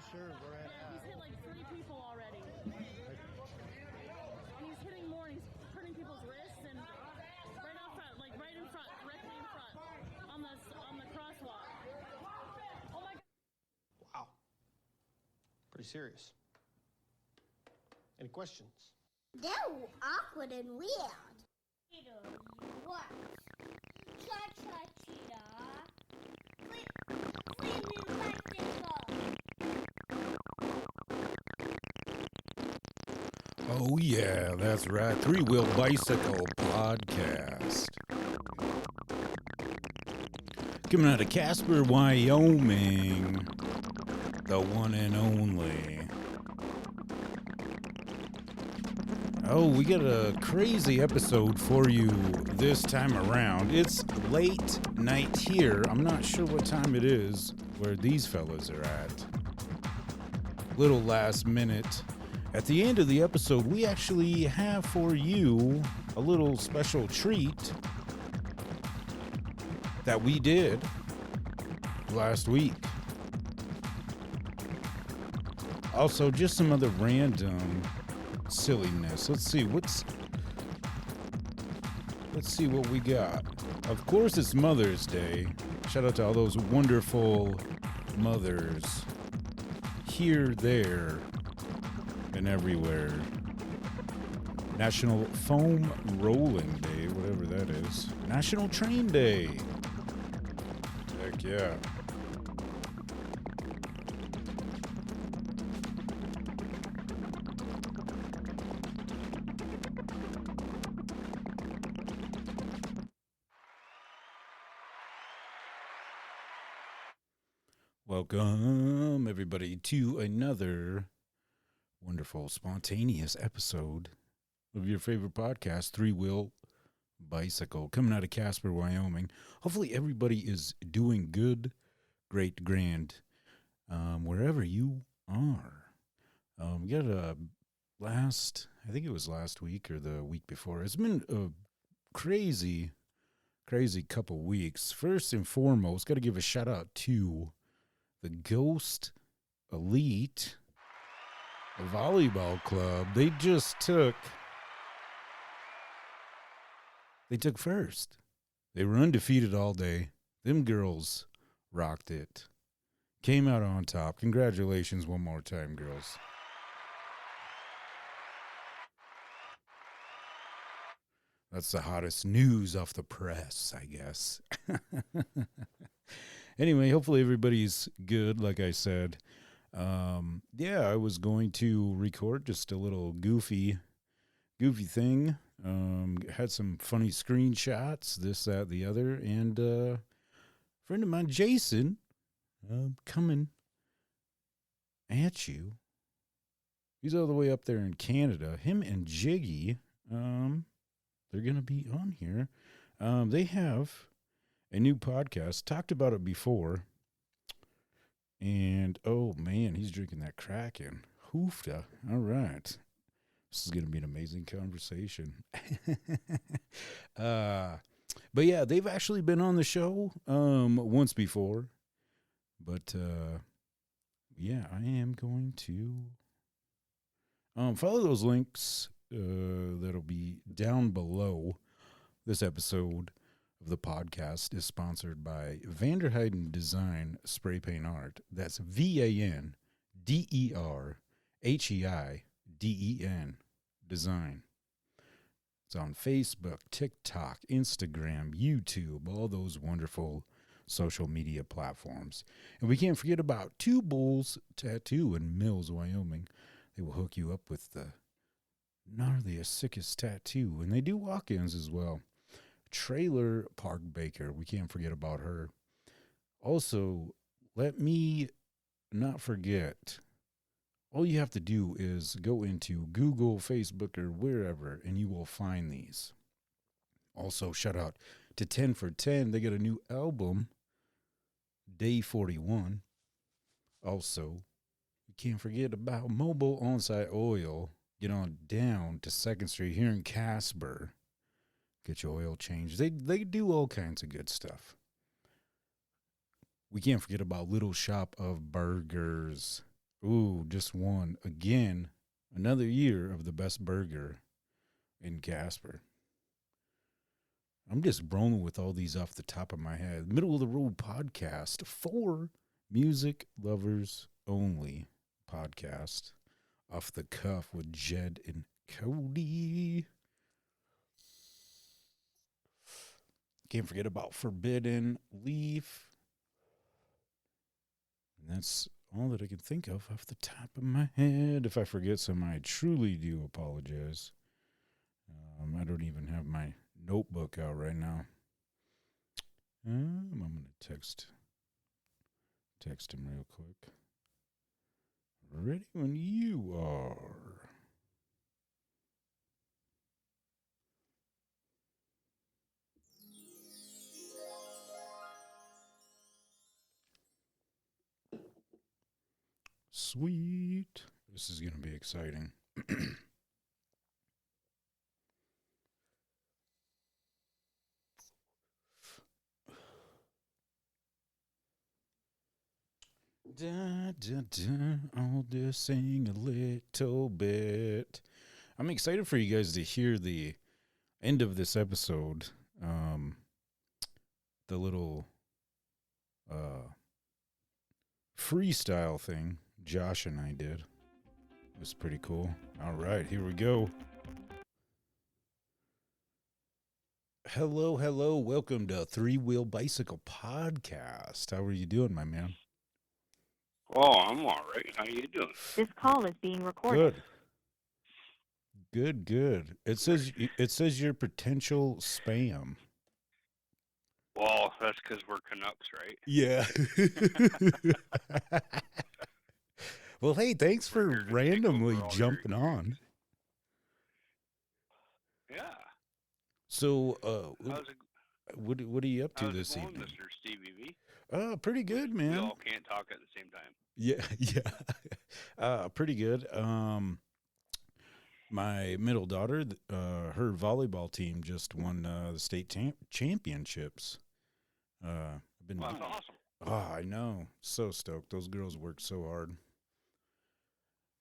sure we're at. He's hit like 3 people already. And he's hitting more, and he's hurting people's wrists, and right out front, like right in front, directly in front, on the crosswalk. Oh my God. Wow. Pretty serious. Any questions? No, awkward and weird. What? Cha-cha-cheetah. Flaming bicycle. Oh, yeah, that's right. Three Wheel Bicycle Podcast. Coming out of Casper, Wyoming. The one and only. Oh, we got a crazy episode for you this time around. It's late night here. I'm not sure what time it is where these fellas are at. Little last minute. At the end of the episode, we actually have for you a little special treat that we did last week. Also, just some other random silliness. Let's see what we got. Of course, it's Mother's Day. Shout out to all those wonderful mothers here, there, and everywhere. National Foam Rolling Day, whatever that is. National Train Day. Heck yeah. Welcome, everybody, to another wonderful, spontaneous episode of your favorite podcast, Three Wheel Bicycle, coming out of Casper, Wyoming. Hopefully everybody is doing good, great, grand, wherever you are. We got I think it was last week or the week before. It's been a crazy couple weeks. First and foremost, got to give a shout out to the Ghost Elite Volleyball Club. They took first. They were undefeated all day. Them girls rocked it. Came out on top. Congratulations one more time, girls. That's the hottest news off the press, I guess. Anyway, hopefully everybody's good, like I said. I was going to record just a little goofy thing. Had some funny screenshots, this, that, the other, and a friend of mine, Jason, coming at you. He's all the way up there in Canada. Him and Jiggy, they're going to be on here. They have a new podcast. Talked about it before. And, oh, man, he's drinking that Kraken. Hoofda. All right. This is going to be an amazing conversation. But, yeah, they've actually been on the show once before. But, yeah, I am going to follow those links that'll be down below. This episode of the podcast is sponsored by Vanderheiden Design Spray Paint Art. That's VANDERHEIDEN Design. It's on Facebook, TikTok, Instagram, YouTube, all those wonderful social media platforms. And we can't forget about Two Bulls Tattoo in Mills, Wyoming. They will hook you up with the gnarliest, sickest tattoo. And they do walk-ins as well. Trailer Park Baker. We can't forget about her. Also, let me not forget, all you have to do is go into Google, Facebook, or wherever, and you will find these. Also, shout out to 10 for 10. They got a new album, Day 41. Also, you can't forget about Mobile On-Site Oil. Get on down to 2nd Street here in Casper. Get your oil changed. They do all kinds of good stuff. We can't forget about Little Shop of Burgers. Ooh, just won again. Another year of the best burger in Casper. I'm just rolling with all these off the top of my head. Middle of the road podcast for music lovers only podcast. Off the cuff with Jed and Cody. Can't forget about Forbidden Leaf. And that's all that I can think of off the top of my head. If I forget some, I truly do apologize. I don't even have my notebook out right now. I'm going to text him real quick. Ready when you are. Sweet. This is going to be exciting. Da, da, da, I'll just sing a little bit. I'm excited for you guys to hear the end of this episode. The little freestyle thing Josh and I did. It was pretty cool. All right, here we go. Hello, hello. Welcome to Three Wheel Bicycle Podcast. How are you doing, my man? Oh, I'm all right. How you doing? This call is being recorded. Good. It says you're potential spam. Well, that's because we're Canucks, right? Yeah. Well, hey, thanks for randomly jumping on. Yeah. So, what are you up to this evening, evening? Mr. Stevie V? Pretty good, man. We all can't talk at the same time. Yeah. Pretty good. My middle daughter, her volleyball team just won the state championships. That's awesome. Oh, I know. So stoked. Those girls worked so hard.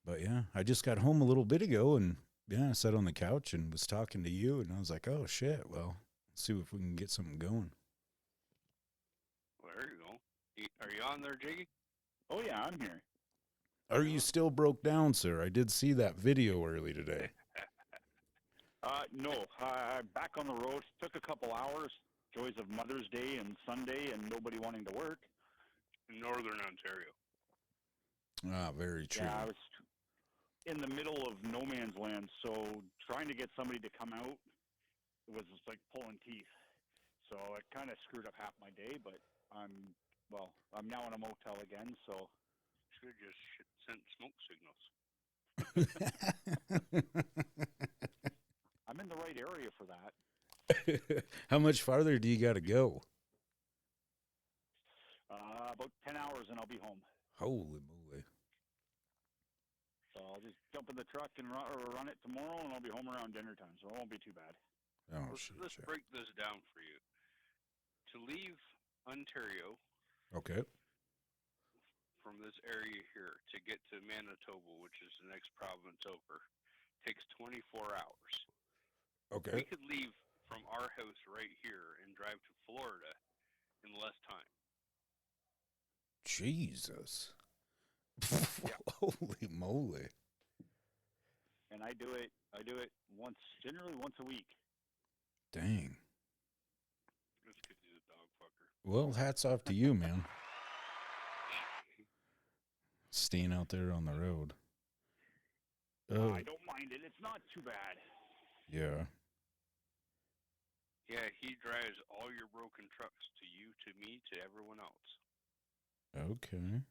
But yeah, I just got home a little bit ago and I sat on the couch and was talking to you and I was like, oh shit, well, let's see if we can get something going. Well, there you go. Are you on there, Jiggy? Oh yeah, I'm here. Are you still broke down, sir? I did see that video early today. No, back on the road. Took a couple hours. Joys of Mother's Day and Sunday and nobody wanting to work. Northern Ontario. Ah, very true. Yeah, I was in the middle of no man's land, so trying to get somebody to come out was just like pulling teeth. So it kind of screwed up half my day, but I'm now in a motel again, so. Should have just sent smoke signals. I'm in the right area for that. How much farther do you got to go? About 10 hours and I'll be home. Holy moly. So I'll just jump in the truck and run it tomorrow, and I'll be home around dinner time, so it won't be too bad. Oh, Let's break this down for you. To leave Ontario, okay, from this area here to get to Manitoba, which is the next province over, takes 24 hours. okay. We could leave from our house right here and drive to Florida in less time. Jesus. Yeah. Holy moly. And I do it generally once a week. Dang. Just 'cause he's a dog fucker. Well, hats off to you, man. Staying out there on the road. Oh, I don't mind it. It's not too bad. yeah. Yeah, he drives all your broken trucks to you, to me, to everyone else. Okay.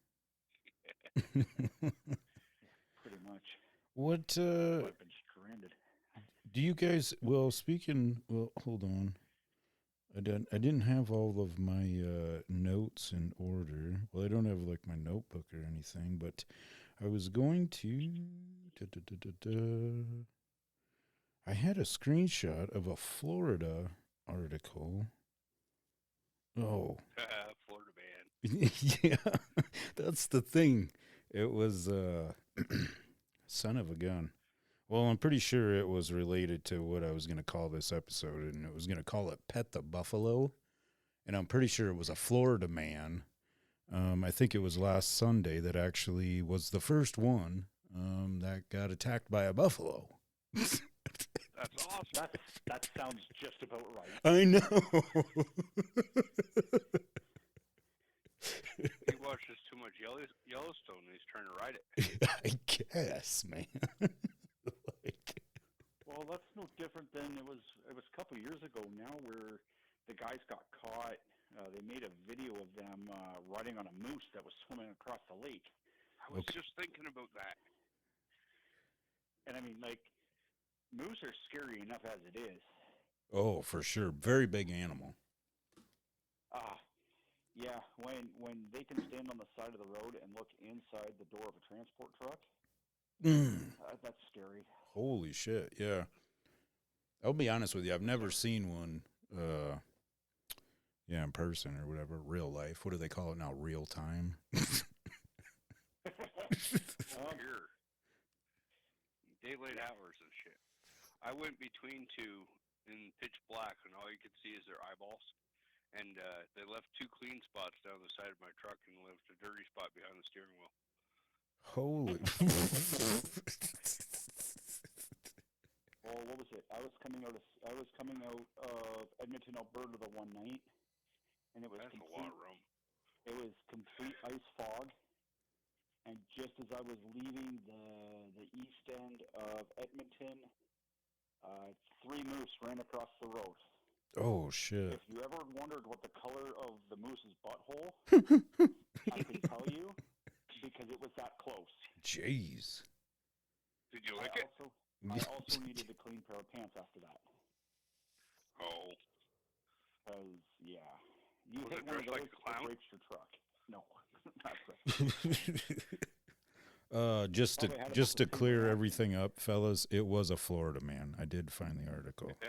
Pretty much. What, I've been stranded. do you guys, well, hold on. I didn't have all of my notes in order. Well, I don't have like my notebook or anything, but I was going to. I had a screenshot of a Florida article. Oh. Florida man. Yeah, that's the thing. It was son of a gun. Well, I'm pretty sure it was related to what I was going to call this episode, and it was going to call it Pet the Buffalo. And I'm pretty sure it was a Florida man. I think it was last Sunday that actually was the first one that got attacked by a buffalo. That's awesome. That sounds just about right. I know. He watches too much Yellowstone and he's trying to ride it. I guess, man. Well, that's no different than it was a couple of years ago now where the guys got caught. They made a video of them riding on a moose that was swimming across the lake. I was just thinking about that. And I mean, like, moose are scary enough as it is. Oh, for sure. Very big animal. Yeah, when they can stand on the side of the road and look inside the door of a transport truck, that's scary. Holy shit, yeah. I'll be honest with you, I've never seen one, in person or whatever, real life. What do they call it now, real time? Here. Daylight hours and shit. I went between two in pitch black, and all you could see is their eyeballs. And they left two clean spots down the side of my truck and left a dirty spot behind the steering wheel. Holy. Well, what was it? I was coming out of Edmonton, Alberta, the one night, and it was That's a lot of room. It was complete ice fog, and just as I was leaving the east end of Edmonton, 3 moose ran across the road. Oh, shit. If you ever wondered what the color of the moose's butthole, I can tell you, because it was that close. Jeez. Did you lick it? I also needed a clean pair of pants after that. Oh. Because, yeah. You Was hit it one of dressed those, like a clown? it breaks your truck. No, not right. Just to clear everything up, fellas, it was a Florida man. I did find the article. Yeah.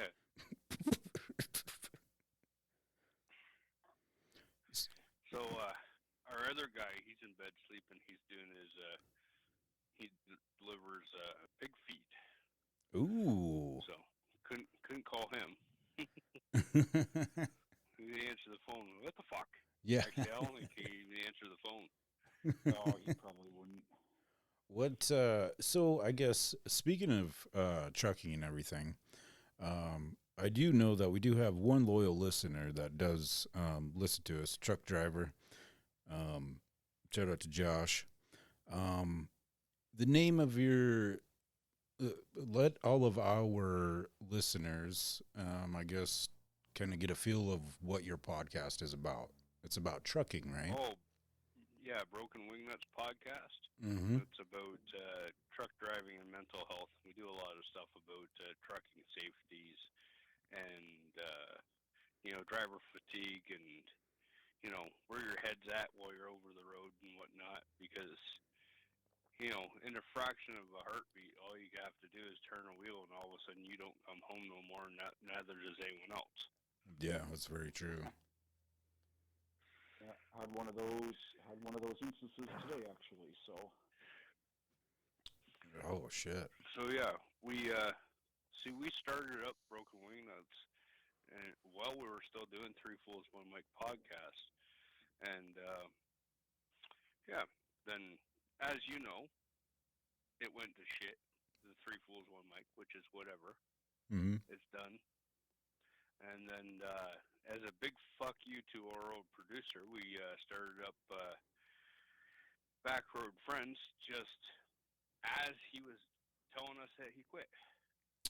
So, our other guy, he's in bed sleeping. He's doing his, he delivers pig feet. Ooh. So, couldn't call him. He didn't answer the phone. What the fuck? Yeah. Actually, I don't think he even answered the phone. No, you probably wouldn't. What, so I guess, speaking of trucking and everything, I do know that we do have one loyal listener that does listen to us, truck driver. Shout out to Josh. The name of your, let all of our listeners, I guess, kind of get a feel of what your podcast is about. It's about trucking, right? Oh, yeah, Broken Wingnutz podcast. Mm-hmm. It's about truck driving and mental health. We do a lot of stuff about trucking safeties and, driver fatigue and, where your head's at while you're over the road and whatnot. Because, in a fraction of a heartbeat, all you have to do is turn a wheel and all of a sudden you don't come home no more, and neither does anyone else. Yeah, that's very true. Yeah, I had one of those instances today, actually. So. Oh shit. So yeah, we started up Broken Wingnutz, and while we were still doing Three Fools One Mic podcast, and then as you know, it went to shit. The Three Fools One Mic, which is whatever. Mm-hmm. It's done. And then, as a big fuck you to our old producer, we started up Backroad Friends just as he was telling us that he quit.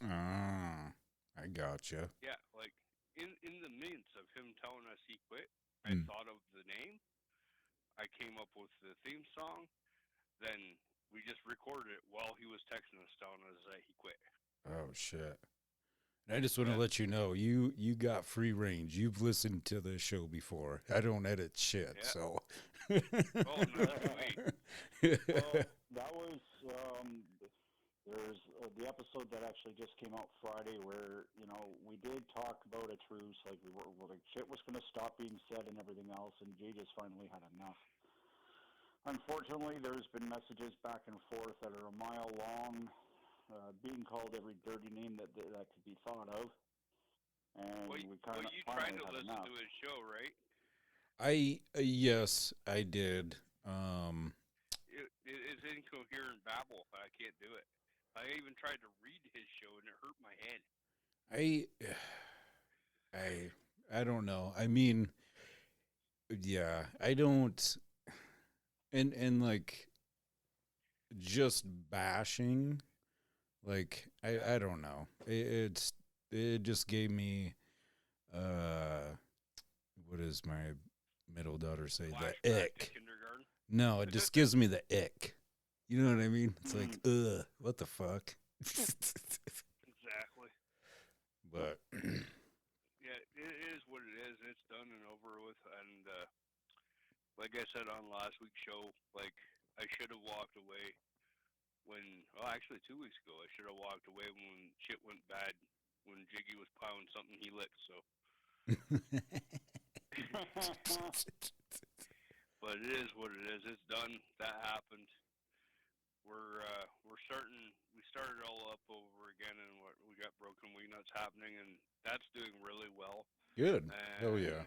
Ah, I gotcha. Yeah, like in the midst of him telling us he quit, I thought of the name. I came up with the theme song. Then we just recorded it while he was texting us telling us that he quit. Oh shit. I just want to let you know, you got free range. You've listened to this show before. I don't edit shit, so. Oh, no, Well, that was there's the episode that actually just came out Friday where we did talk about a truce, like like shit was going to stop being said and everything else, and Jay just finally had enough. Unfortunately, there's been messages back and forth that are a mile long, being called every dirty name that could be thought of, and we kind of you finally tried to had listen enough. to his show, right? Yes, I did. It's incoherent babble. I can't do it. I even tried to read his show, and it hurt my head. I don't know. I mean, yeah, I don't, and like just bashing, like I don't know. It just gave me what does my middle daughter say? The Flashback ick. to kindergarten. No, it just gives me the ick. You know what I mean? It's like, what the fuck? Exactly. But Yeah, it is what it is. It's done and over with. And like I said on last week's show, like I should have walked away when, actually 2 weeks ago, I should have walked away when shit went bad, when Jiggy was plowing something he licked. So, but it is what it is. It's done. That happened. We're starting. We started all up over again, and we got Broken Wingnutz happening, and that's doing really well. good. And Hell yeah.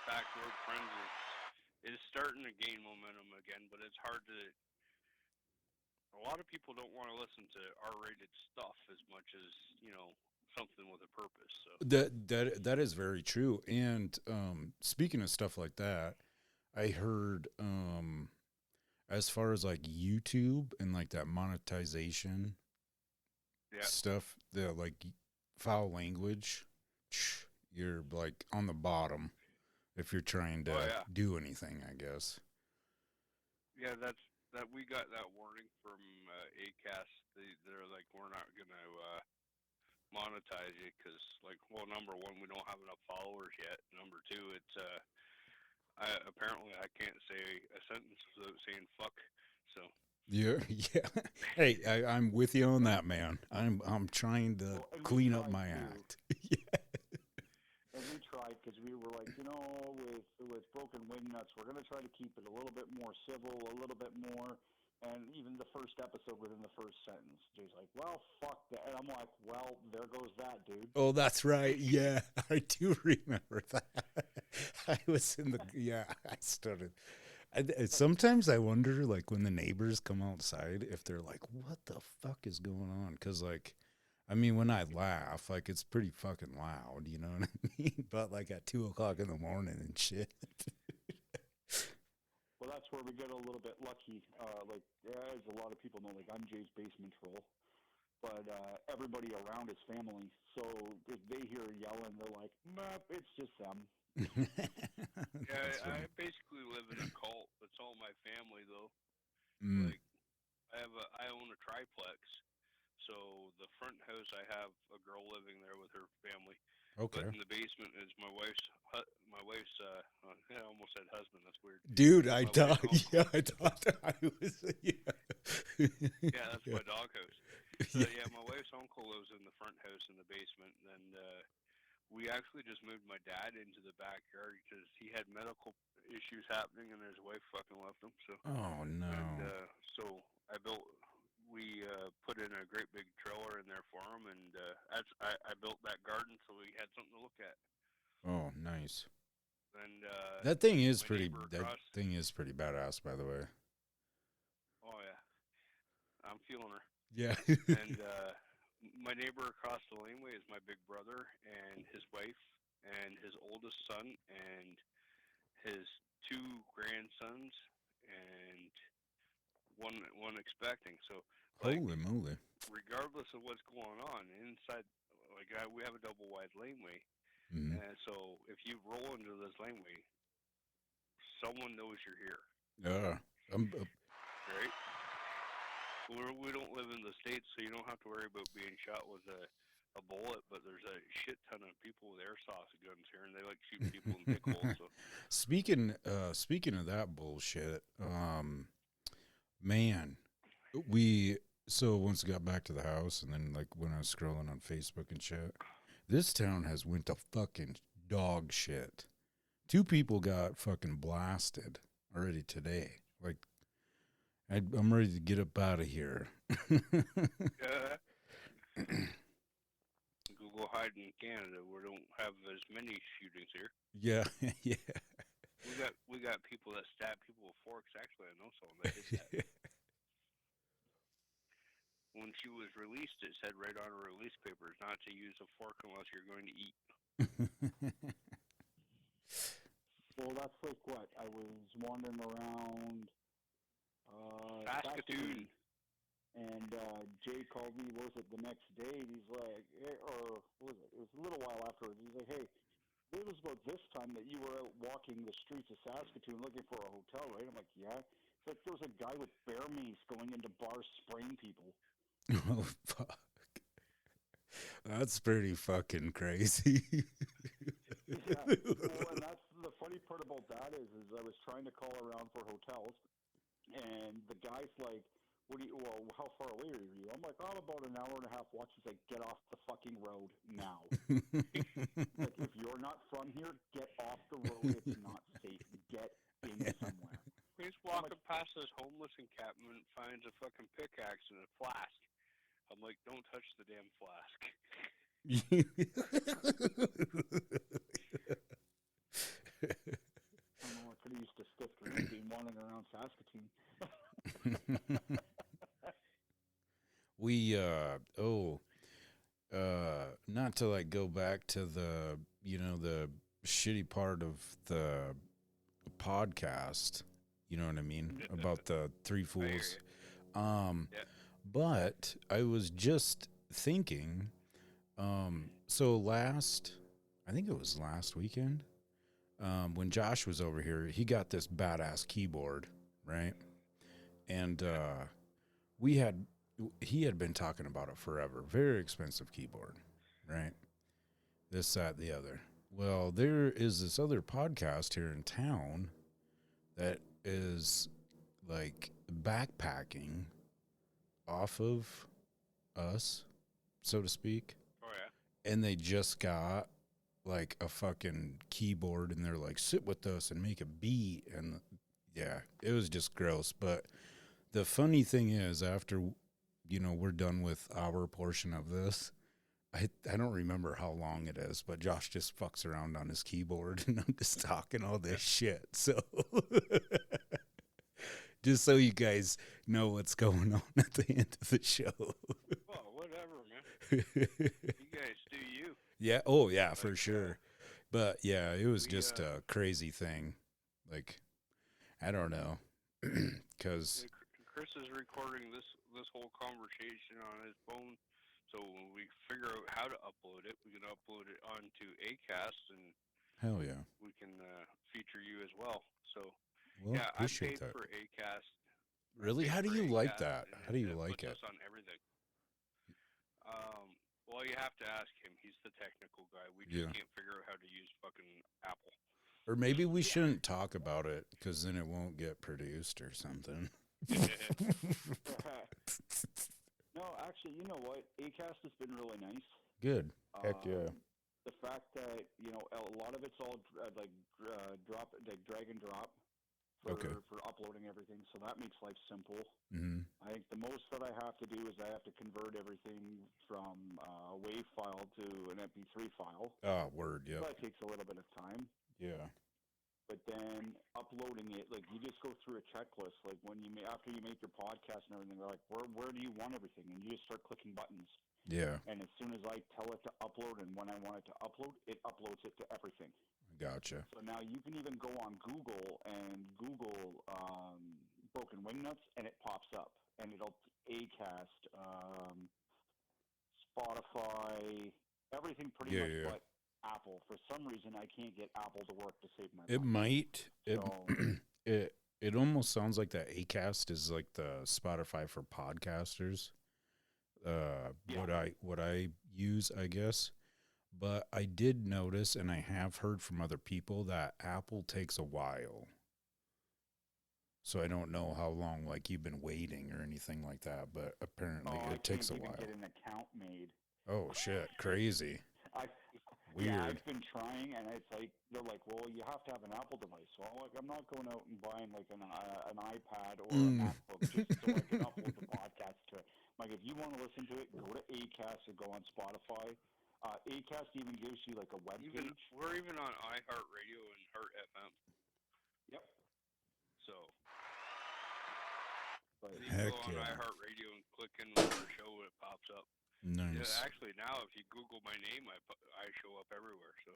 Backroad Friends is starting to gain momentum again, but it's hard to. A lot of people don't want to listen to R-rated stuff as much as something with a purpose. So That is very true. And speaking of stuff like that, I heard as far as like YouTube and like that monetization stuff, the like foul language, you're like on the bottom if you're trying to do anything, I guess. Yeah, that we got that warning from ACAST. They're like, we're not gonna monetize it because, like, well, number one, we don't have enough followers yet. Number two, it's apparently I can't say a sentence without saying fuck. So yeah. Hey, I'm with you on that, man. I'm trying to clean up my act. Yeah. And we tried because we were like, with Broken Wingnutz, we're going to try to keep it a little bit more civil, a little bit more. And even the first episode within the first sentence, Jay's like, well, fuck that. And I'm like, well, there goes that, dude. Oh, that's right. Yeah, I do remember that. I was in the, I started. Sometimes I wonder, like, when the neighbors come outside, if they're like, what the fuck is going on? Because, like, I mean, when I laugh, like, it's pretty fucking loud, you know what I mean? But, like, at 2 o'clock in the morning and shit. Well, that's where we get a little bit lucky. As a lot of people know, like, I'm Jay's basement troll. But everybody around is family. So if they hear yelling, they're like, nope, it's just them. yeah, I basically live in a cult. It's all my family, though. Like, I own a triplex. So the front house, I have a girl living there with her family. Okay. But in the basement is my wife's. I almost said husband. That's weird. Dude, I thought I was. Yeah. Yeah, that's my dog house. So, yeah, my wife's uncle lives in the front house in the basement, and we actually just moved my dad into the backyard because he had medical issues happening, and his wife fucking left him. So. Oh no. And so we put in a great big trailer in there for him, and I built that garden so we had something to look at. Oh, nice. And that thing is pretty. That thing is pretty badass, by the way. Oh yeah, I'm feeling her. Yeah. And my neighbor across the laneway is my big brother and his wife and his oldest son and his 2 grandsons and one expecting. So, like, holy moly! Regardless of what's going on inside, like we have a double wide laneway, Mm-hmm. and so if you roll into this laneway, someone knows you're here. Yeah. Right? We don't live in the States, so you don't have to worry about being shot with a bullet, but there's a shit ton of people with airsoft guns here, and they like shooting people in dick holes. So. Speaking of that bullshit, man, once we got back to the house, and then like when I was scrolling on Facebook and shit, this town has went to fucking dog shit. 2 people got fucking blasted already today. Like, I'm ready to get up out of here. Go hide in Canada. We don't have as many shootings here. Yeah, yeah. We got people that stab people with forks. Actually, I know someone that did that. When she was released, it said right on her release papers not to use a fork unless you're going to eat. Well, that's like what? I was wandering around Saskatoon. And Jay called me, what was it, the next day, and he's like, hey, or what was it? It was a little while afterwards. He's like, hey, it was about this time that you were out walking the streets of Saskatoon looking for a hotel, right? I'm like, yeah. It's like there was a guy with bear mace going into bars spraying people. Oh, fuck. That's pretty fucking crazy. Yeah. Well, and that's the funny part about that is I was trying to call around for hotels, and the guy's like, how far away are you? I'm like, I'm about an hour and a half watch. He's like, get off the fucking road now. Like, if you're not from here, get off the road. It's not safe. Get in somewhere. He's walking past this homeless encampment, finds a fucking pickaxe and a flask. I'm like, don't touch the damn flask. I don't know, I could have used a stiff drink being wandering around Saskatoon. Not to like go back to the, the shitty part of the podcast, you know what I mean? About the three fools. But I was just thinking, so I think it was last weekend, when Josh was over here, he got this badass keyboard, right? And he had been talking about it forever. Very expensive keyboard, right? This, that, the other. Well, there is this other podcast here in town that is like backpacking off of us, so to speak. Oh, yeah. And they just got like a fucking keyboard and they're like, sit with us and make a beat. And yeah, it was just gross. But the funny thing is, after, we're done with our portion of this, I don't remember how long it is, but Josh just fucks around on his keyboard and I'm just talking all this shit. So just so you guys know what's going on at the end of the show. Well, whatever, man. You guys do you. Yeah. Oh, yeah, for sure. But yeah, it was just a crazy thing. Like, I don't know. Because Chris is recording this whole conversation on his phone. So when we figure out how to upload it, we can upload it onto Acast, and hell yeah, we can feature you as well. So well, yeah, I appreciate paid that. for Acast. Really? How do you like that? How do you like it? Puts us on everything. Well, you have to ask him. He's the technical guy. We just can't figure out how to use fucking Apple. Or maybe we shouldn't talk about it because then it won't get produced or something. No, actually, you know what? Acast has been really nice. Good. Heck yeah. The fact that, a lot of it's all drag and drop for uploading everything, so that makes life simple. Mm-hmm. I think the most that I have to do is I have to convert everything from a WAV file to an MP3 file. Oh, word, yeah. So that takes a little bit of time. Yeah. But then uploading it, like, you just go through a checklist. Like, after you make your podcast and everything, they're like, where do you want everything? And you just start clicking buttons. Yeah. And as soon as I tell it to upload and when I want it to upload, it uploads it to everything. Gotcha. So now you can even go on Google and Google Broken Wingnutz, and it pops up. And it'll Acast, Spotify, everything pretty much but Apple. For some reason, I can't get Apple to work to save my money. It might. So, it almost sounds like that Acast is like the Spotify for podcasters. What I use, I guess. But I did notice, and I have heard from other people, that Apple takes a while. So I don't know how long, like, you've been waiting or anything like that, but apparently it takes a while. I can't even get an account made. Oh, shit. Crazy. Yeah, weird. I've been trying, and it's like they're like, well, you have to have an Apple device. So I'm not going out and buying like an iPad or a MacBook just so I can upload the podcast to it. Like, if you want to listen to it, go to Acast or go on Spotify. Acast even gives you like a web page. We're even on iHeartRadio and Heart FM. Yep. So, But you Heck go on yeah. iHeartRadio and click in on our show, it pops up. Nice. Yeah, actually, now if you Google my name, I show up everywhere. So,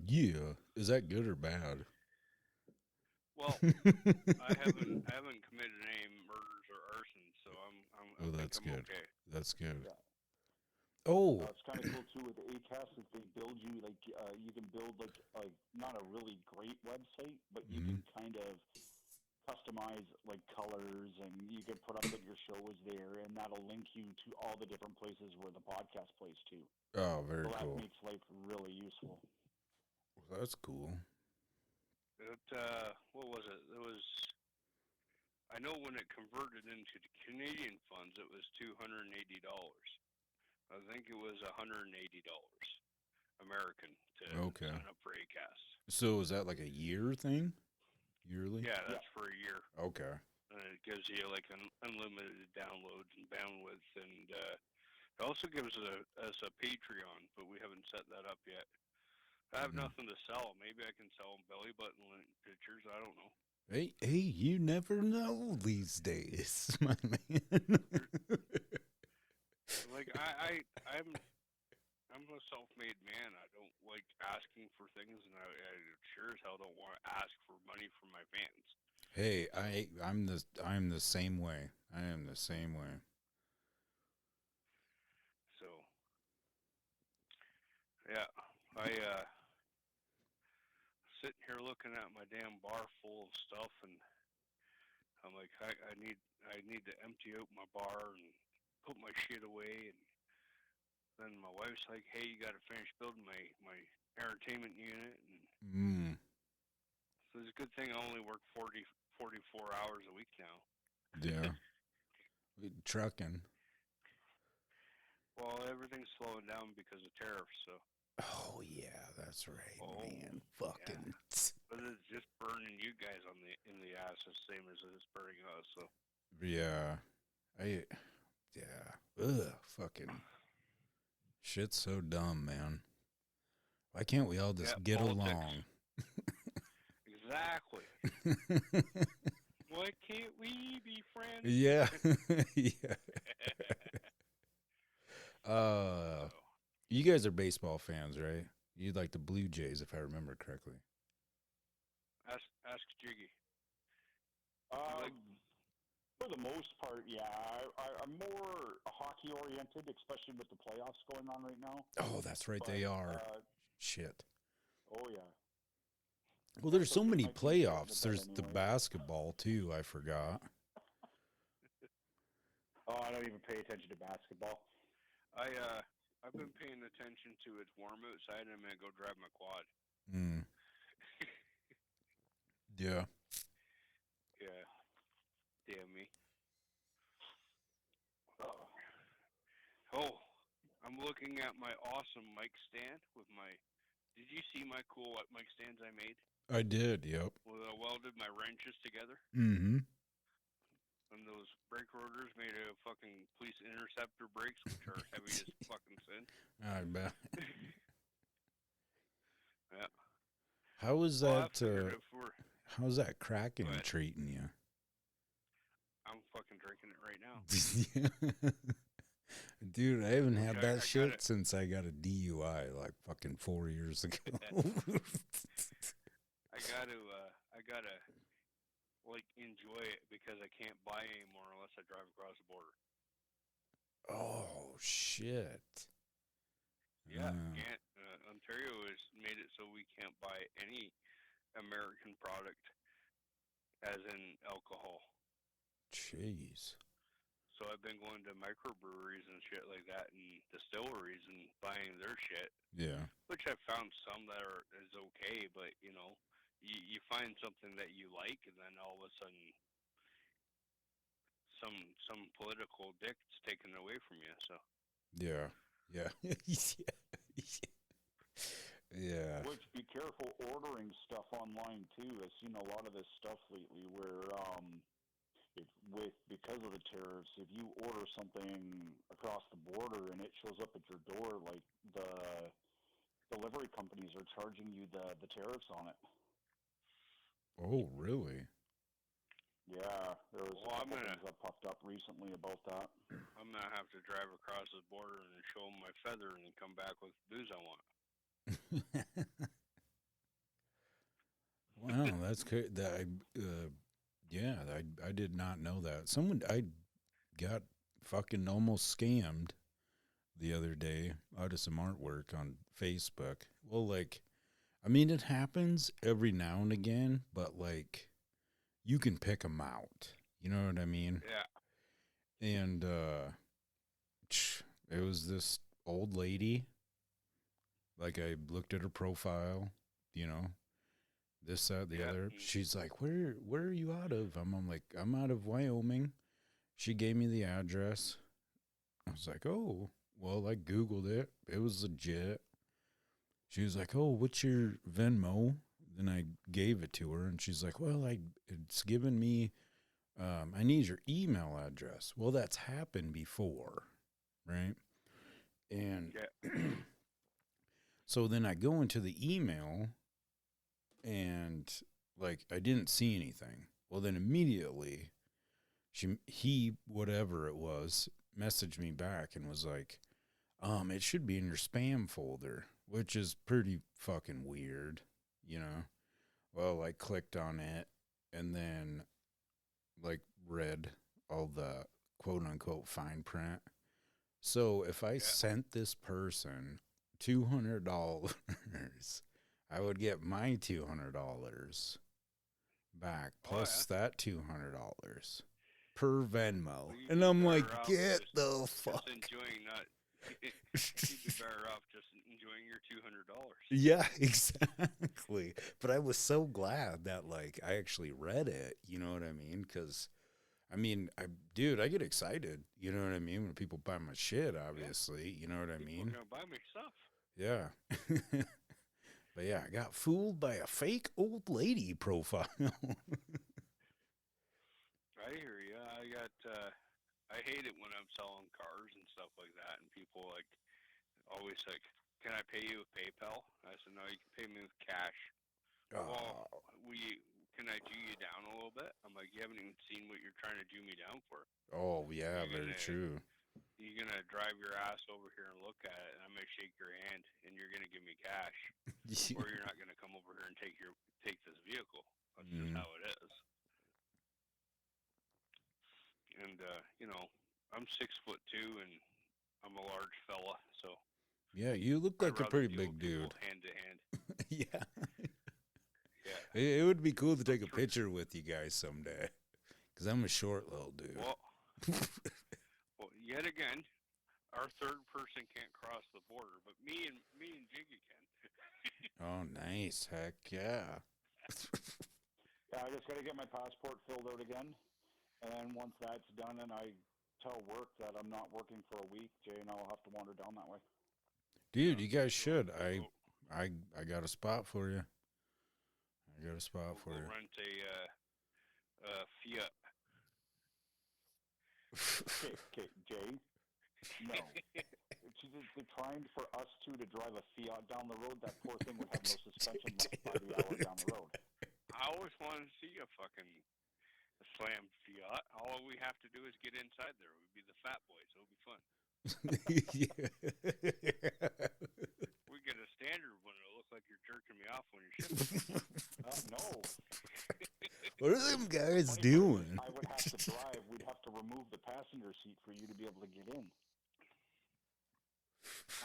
Yeah. Is that good or bad? well, I haven't committed any murders or arson, so I think that's I'm good. okay. That's good. Yeah. Oh. It's kind of cool too with Acast is they build you like you can build like not a really great website, but you can kind of customize like colors, and you can put up that your show is there, and that'll link you to all the different places where the podcast plays too. Oh, very So that cool. makes life really useful. Well, that's cool. What was it? It was. I know when it converted into the Canadian funds, it was $280. I think it was $180 American to sign up for Acast. So is that like a year thing? Yearly? Yeah, that's for a year. Okay. And it gives you like unlimited downloads and bandwidth, and it also gives us a Patreon, but we haven't set that up yet. I have nothing to sell. Maybe I can sell belly button pictures. I don't know. Hey, you never know these days, my man. Like I'm a self-made man. I don't like asking for things, and I sure as hell don't want to ask for money from my fans. Hey, I'm the same way. I am the same way. So yeah, I sitting here looking at my damn bar full of stuff, and I'm like, I need to empty out my bar and put my shit away. And then my wife's like, hey, you got to finish building my entertainment unit. And so it's a good thing I only work 44 hours a week now. Yeah. Trucking. Well, everything's slowing down because of tariffs, so. Oh yeah, that's right, man. Fucking. Yeah. But it's just burning you guys in the ass the same as it's burning us. So. Yeah. Ugh, fucking. Shit's so dumb, man. Why can't we all just get politics. along? Exactly. Why can't we be friends? Yeah. Yeah. You guys are baseball fans, right? You like the Blue Jays, if I remember correctly. Ask Jiggy. For the most part, yeah. I'm more hockey oriented, especially with the playoffs going on right now. Oh, that's right. They are. Shit. Oh yeah. Well, there's so many playoffs. There's the basketball too. I forgot. Oh, I don't even pay attention to basketball. I've been paying attention to it's warm outside, and I'm gonna go drive my quad. Yeah. Yeah. Damn me. Oh, I'm looking at my awesome mic stand with my. Did you see my cool mic stands I made? I did. Yep. Well, I welded my wrenches together. Mm-hmm. And those brake rotors made of fucking police interceptor brakes, which are heavy as fucking sin. I bet. Yeah. How is Well, that? How's that Kraken treating you? I'm fucking drinking it right now. Dude, I haven't had that shit since I got a DUI like fucking 4 years ago. I gotta like enjoy it because I can't buy anymore unless I drive across the border. Oh shit. Yeah, can't. Ontario has made it so we can't buy any American product, as in alcohol. Jeez. So I've been going to microbreweries and shit like that, and distilleries, and buying their shit. Yeah. Which I've found some that is okay, but you know, you find something that you like, and then all of a sudden, some political dick's taken away from you. So. Yeah. Yeah. Yeah. Which, be careful ordering stuff online too. I've seen a lot of this stuff lately where, because of the tariffs, if you order something across the border and it shows up at your door, like the delivery companies are charging you the tariffs on it. Oh, really? Yeah, there was a couple things that popped up recently about that. I'm gonna have to drive across the border and show them my feather and then come back with booze I want. Wow, that's good. Yeah, I did not know that. I got fucking almost scammed the other day out of some artwork on Facebook. Well, like, I mean, it happens every now and again, but like, you can pick them out. You know what I mean? Yeah. And it was this old lady. Like, I looked at her profile, you know, this, that, the other. She's like, where are you out of? I'm like, I'm out of Wyoming. She gave me the address. I was like, oh, well, I Googled it. It was legit. She was like, oh, what's your Venmo? Then I gave it to her, and she's like, well, it's given me, I need your email address. Well, that's happened before, right? And so then I go into the email, and, like, I didn't see anything. Well, then immediately, he, whatever it was, messaged me back and was like, it should be in your spam folder, which is pretty fucking weird, you know? Well, I clicked on it and then, like, read all the quote-unquote fine print. So if I sent this person $200, I would get my $200 back plus that $200 per Venmo. And I'm like, get the fuck. Just enjoying that. You'd be better off just enjoying your $200. Yeah, exactly. But I was so glad that, like, I actually read it. You know what I mean? Because, I mean, I get excited. You know what I mean? When people buy my shit, obviously. You know what I mean? People buy me stuff. Yeah. But yeah, I got fooled by a fake old lady profile. I hear you. I hate it when I'm selling cars and stuff like that, and people always like, "Can I pay you with PayPal?" I said, "No, you can pay me with cash." Well, can I do you down a little bit? I'm like, you haven't even seen what you're trying to do me down for. Oh yeah, very true. You're gonna drive your ass over here and look at it, and I'm gonna shake your hand, and you're gonna give me cash, or you're not gonna come over here and take this vehicle. That's just how it is. And you know, I'm 6'2", and I'm a large fella, so yeah, you look like a pretty big dude. Hand to hand. Yeah. Yeah. It would be cool to take a picture with you guys someday, because I'm a short little dude. Well, yet again, our third person can't cross the border, but me and Jiggy can. Oh, nice. Heck yeah. Yeah, I just got to get my passport filled out again. And then once that's done and I tell work that I'm not working for a week, Jay and I will have to wander down that way. Dude, you guys should. I got a spot for you. We'll rent a Fiat. Okay, Jay. No. They're trying for us two to drive a Fiat down the road. That poor thing would have no suspension left by the hour down the road. I always wanted to see a fucking slam Fiat. All we have to do is get inside there. We'd be the fat boys. It'll be fun. We get a standard one. It'll look like you're jerking me off when you're shipping. No. What are them guys doing? I would have to drive. We'd have to remove the passenger seat for you to be able to get in.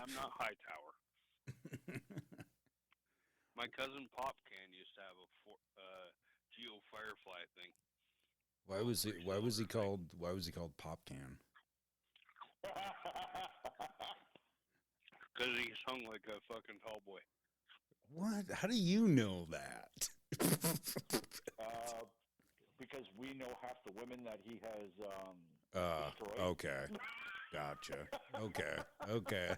I'm not Hightower. My cousin Popcan used to have a Geo Firefly thing. Why was he called Popcan? Because he hung like a fucking tall boy. What? How do you know that? Because we know half the women that he has destroyed. Okay. Gotcha. Okay.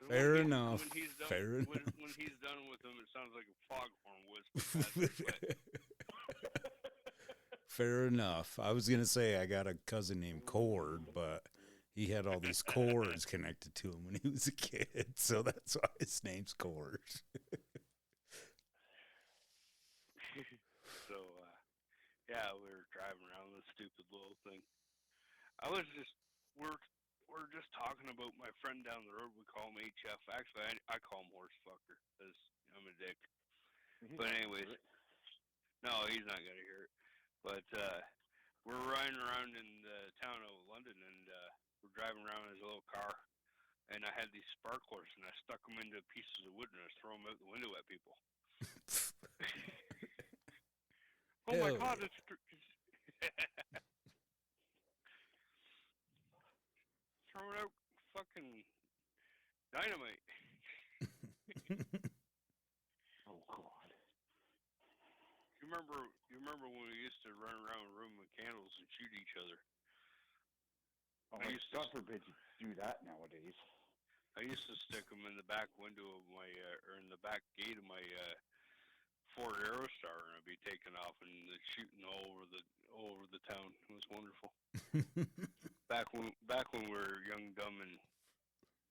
Fair enough. When he's done, Fair enough. when he's done with them, it sounds like a foghorn whistle. Fair enough. I was gonna say I got a cousin named Cord, but he had all these cords connected to him when he was a kid, so that's why his name's Cord. So, yeah, we were driving around this stupid little thing. We're just talking about my friend down the road. We call him HF. Actually, I call him horse fucker because I'm a dick. But anyways, no, he's not gonna hear it. But we're riding around in the town of London, and we're driving around in his little car. And I had these sparklers, and I stuck them into pieces of wood, and I was throwing them out the window at people. Oh my God! It's throwing out fucking dynamite. Oh God! You remember when we used to run around a room with candles and shoot each other? Oh, God forbid you do that nowadays. I used to stick them in the back window of my, or in the back gate of my Ford Aerostar, and I'd be taking off and shooting all over the town. It was wonderful. back when we were young, dumb, and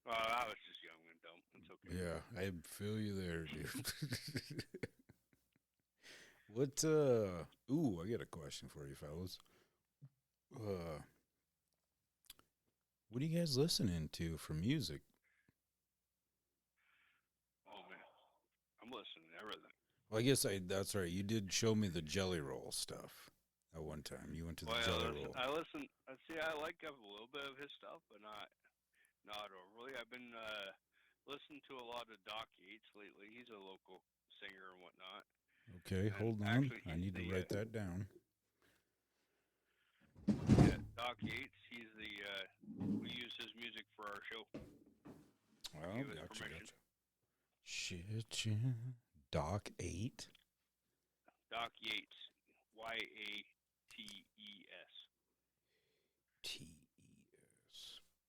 I was just young and dumb. It's okay. Yeah, I feel you there, dude. What? Ooh, I got a question for you, fellas. What are you guys listening to for music? Oh man, I'm listening to everything. Well, I guess that's right. You did show me the Jelly Roll stuff at one time. You went to the Jelly Roll. I listen. See, I like a little bit of his stuff, but not overly. I've been listening to a lot of Doc Yates lately. He's a local singer and whatnot. Okay, And hold on. actually, I need to write that down. Yeah, Doc Yates. He's we use his music for our show. Well, Give us gotcha. permission. Shit, yeah. Doc 8? Doc Yates. Yates. Tes.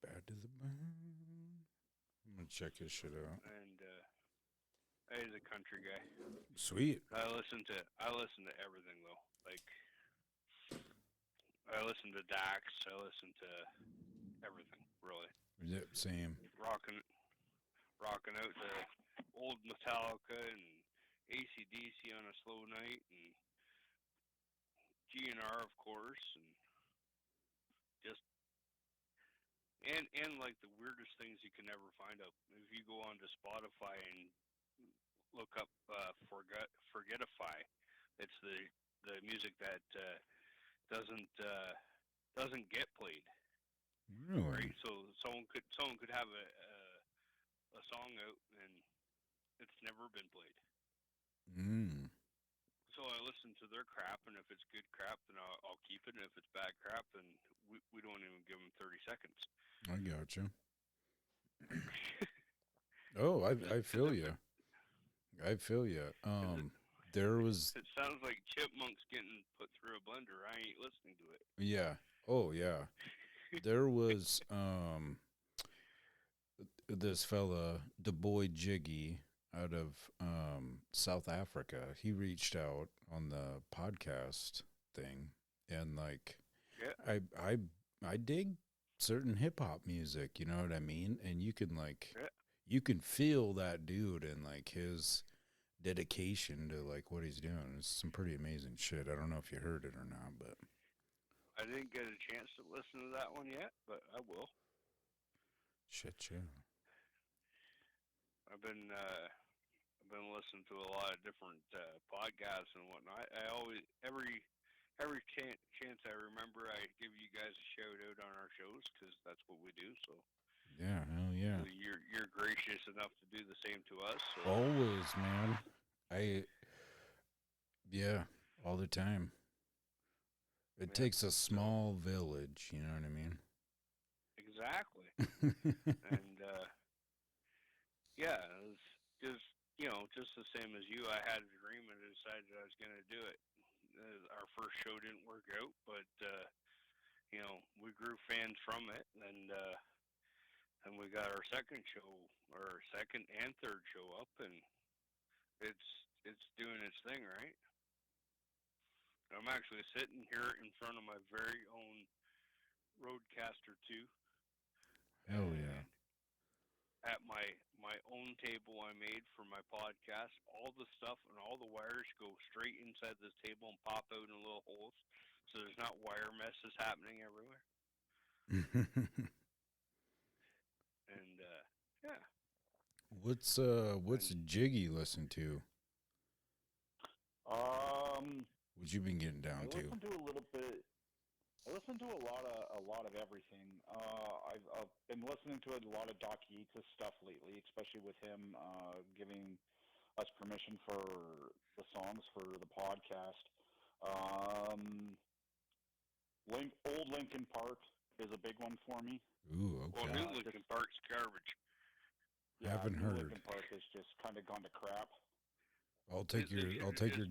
Bad to the bone. I'm going to check his shit out. And he's a country guy. Sweet. I listen to everything though. Like I listen to Dax. I listen to everything really. Yep, same. Rocking out to old Metallica and AC/DC on a slow night and GNR of course and just and like the weirdest things you can ever find out. If you go onto Spotify and look up Forgetify, it's the music that doesn't get played. Really? Right? So someone could have a song out and it's never been played. Mm. So I listen to their crap, and if it's good crap, then I'll keep it, and if it's bad crap, then we don't even give them 30 seconds. I gotcha. Oh, I feel you. I feel you. There was. It sounds like chipmunks getting put through a blender. I ain't listening to it. Yeah. Oh, yeah. There was this fella, the boy Jiggy, out of South Africa. He reached out on the podcast thing, and like, yeah. I dig certain hip hop music. You know what I mean? And you can like, yeah. you can feel that dude and like his dedication to like what he's doing. It's some pretty amazing shit. I don't know if you heard it or not, but I didn't get a chance to listen to that one yet, but I will. Shit, yeah. I've been listening to a lot of different podcasts and whatnot. I always every chance I remember, I give you guys a shout out on our shows because that's what we do. So yeah, hell yeah. So you're gracious enough to do the same to us. So. Always, man. Yeah, all the time. It takes a small village, you know what I mean? Exactly. And yeah, it was just the same as you. I had a dream and decided I was going to do it. Our first show didn't work out, but we grew fans from it, and and we got our second and third show up, and it's doing its thing, right? I'm actually sitting here in front of my very own Roadcaster 2. Hell and yeah. At my own table I made for my podcast, all the stuff and all the wires go straight inside this table and pop out in little holes, so there's not wire messes happening everywhere. And yeah. What's Jiggy listen to? What you been getting down I to? listen to a little bit. I listen to a lot of everything. I've been listening to a lot of Doc Yates' stuff lately, especially with him giving us permission for the songs for the podcast. Old Lincoln Park is a big one for me. Ooh, Well, okay. New Lincoln Park's garbage. Yeah, Haven't New heard. Lincoln Park has just kind of gone to crap. I'll take your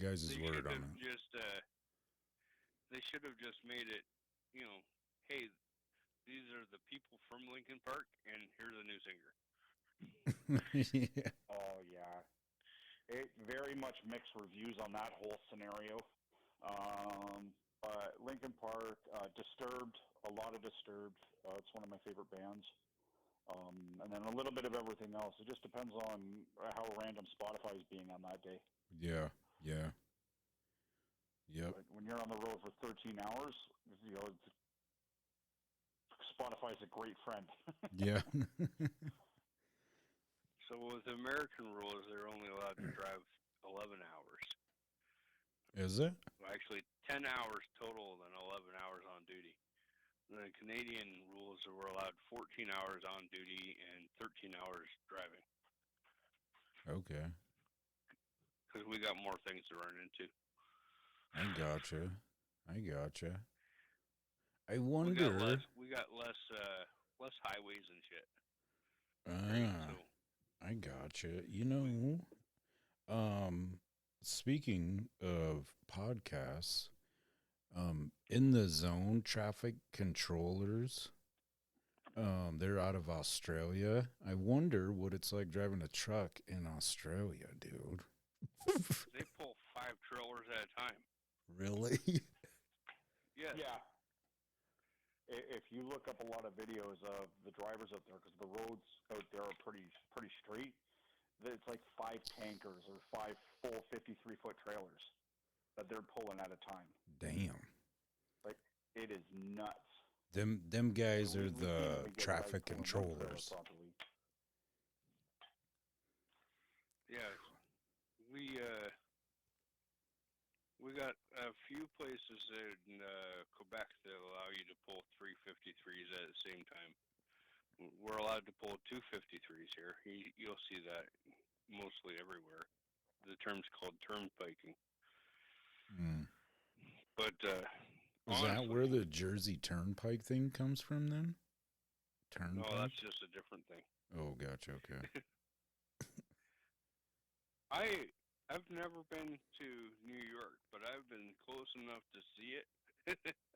guys' word on it. They should have just made it, hey, these are the people from Lincoln Park, and here's a new singer. Yeah. Oh yeah, it very much mixed reviews on that whole scenario. But Lincoln Park, Disturbed, a lot of Disturbed. It's one of my favorite bands. And then a little bit of everything else. It just depends on how random Spotify is being on that day. Yeah. Yep. But when you're on the road for 13 hours, Spotify is a great friend. Yeah. So with American rules, they're only allowed to drive 11 hours. Is it? Well, actually, 10 hours total, then 11 hours on duty. The Canadian rules are we're allowed 14 hours on duty and 13 hours driving. Okay. Because we got more things to run into. I gotcha. I wonder. We got less highways and shit. I gotcha. Speaking of podcasts, In the Zone traffic controllers, they're out of Australia. I wonder what it's like driving a truck in Australia, dude. They pull 5 trailers at a time. Really? Yes. Yeah. If you look up a lot of videos of the drivers out there, because the roads out there are pretty straight, it's like 5 tankers or 5 full 53-foot trailers that they're pulling at a time. Damn. Like, it is nuts. Them guys are We the can't even get traffic guys pulling one trailer controllers. properly. Yeah. We got a few places in Quebec that allow you to pull 353s at the same time. We're allowed to pull 253s here. You'll see that mostly everywhere. The term's called turnpiking. But Is that where the Jersey Turnpike thing comes from then? Turnpike? No, that's just a different thing. Oh, gotcha. Okay. I've never been to New York, but I've been close enough to see it,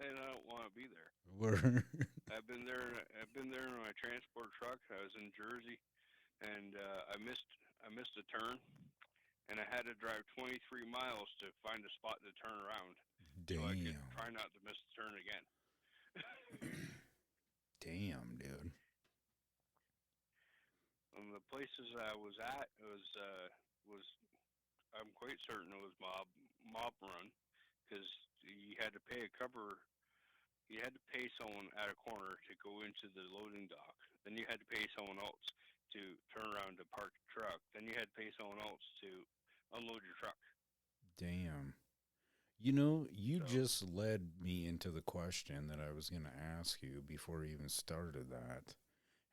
and I don't want to be there. Where? I've been there in my transport truck. I was in Jersey, and I missed a turn, and I had to drive 23 miles to find a spot to turn around. Damn. So I could try not to miss the turn again. Damn, dude. And the places I was at was I'm quite certain it was mob run, because you had to pay a cover. You had to pay someone at a corner to go into the loading dock. Then you had to pay someone else to turn around to park the truck. Then you had to pay someone else to unload your truck. Damn. You just led me into the question that I was going to ask you before I even started that.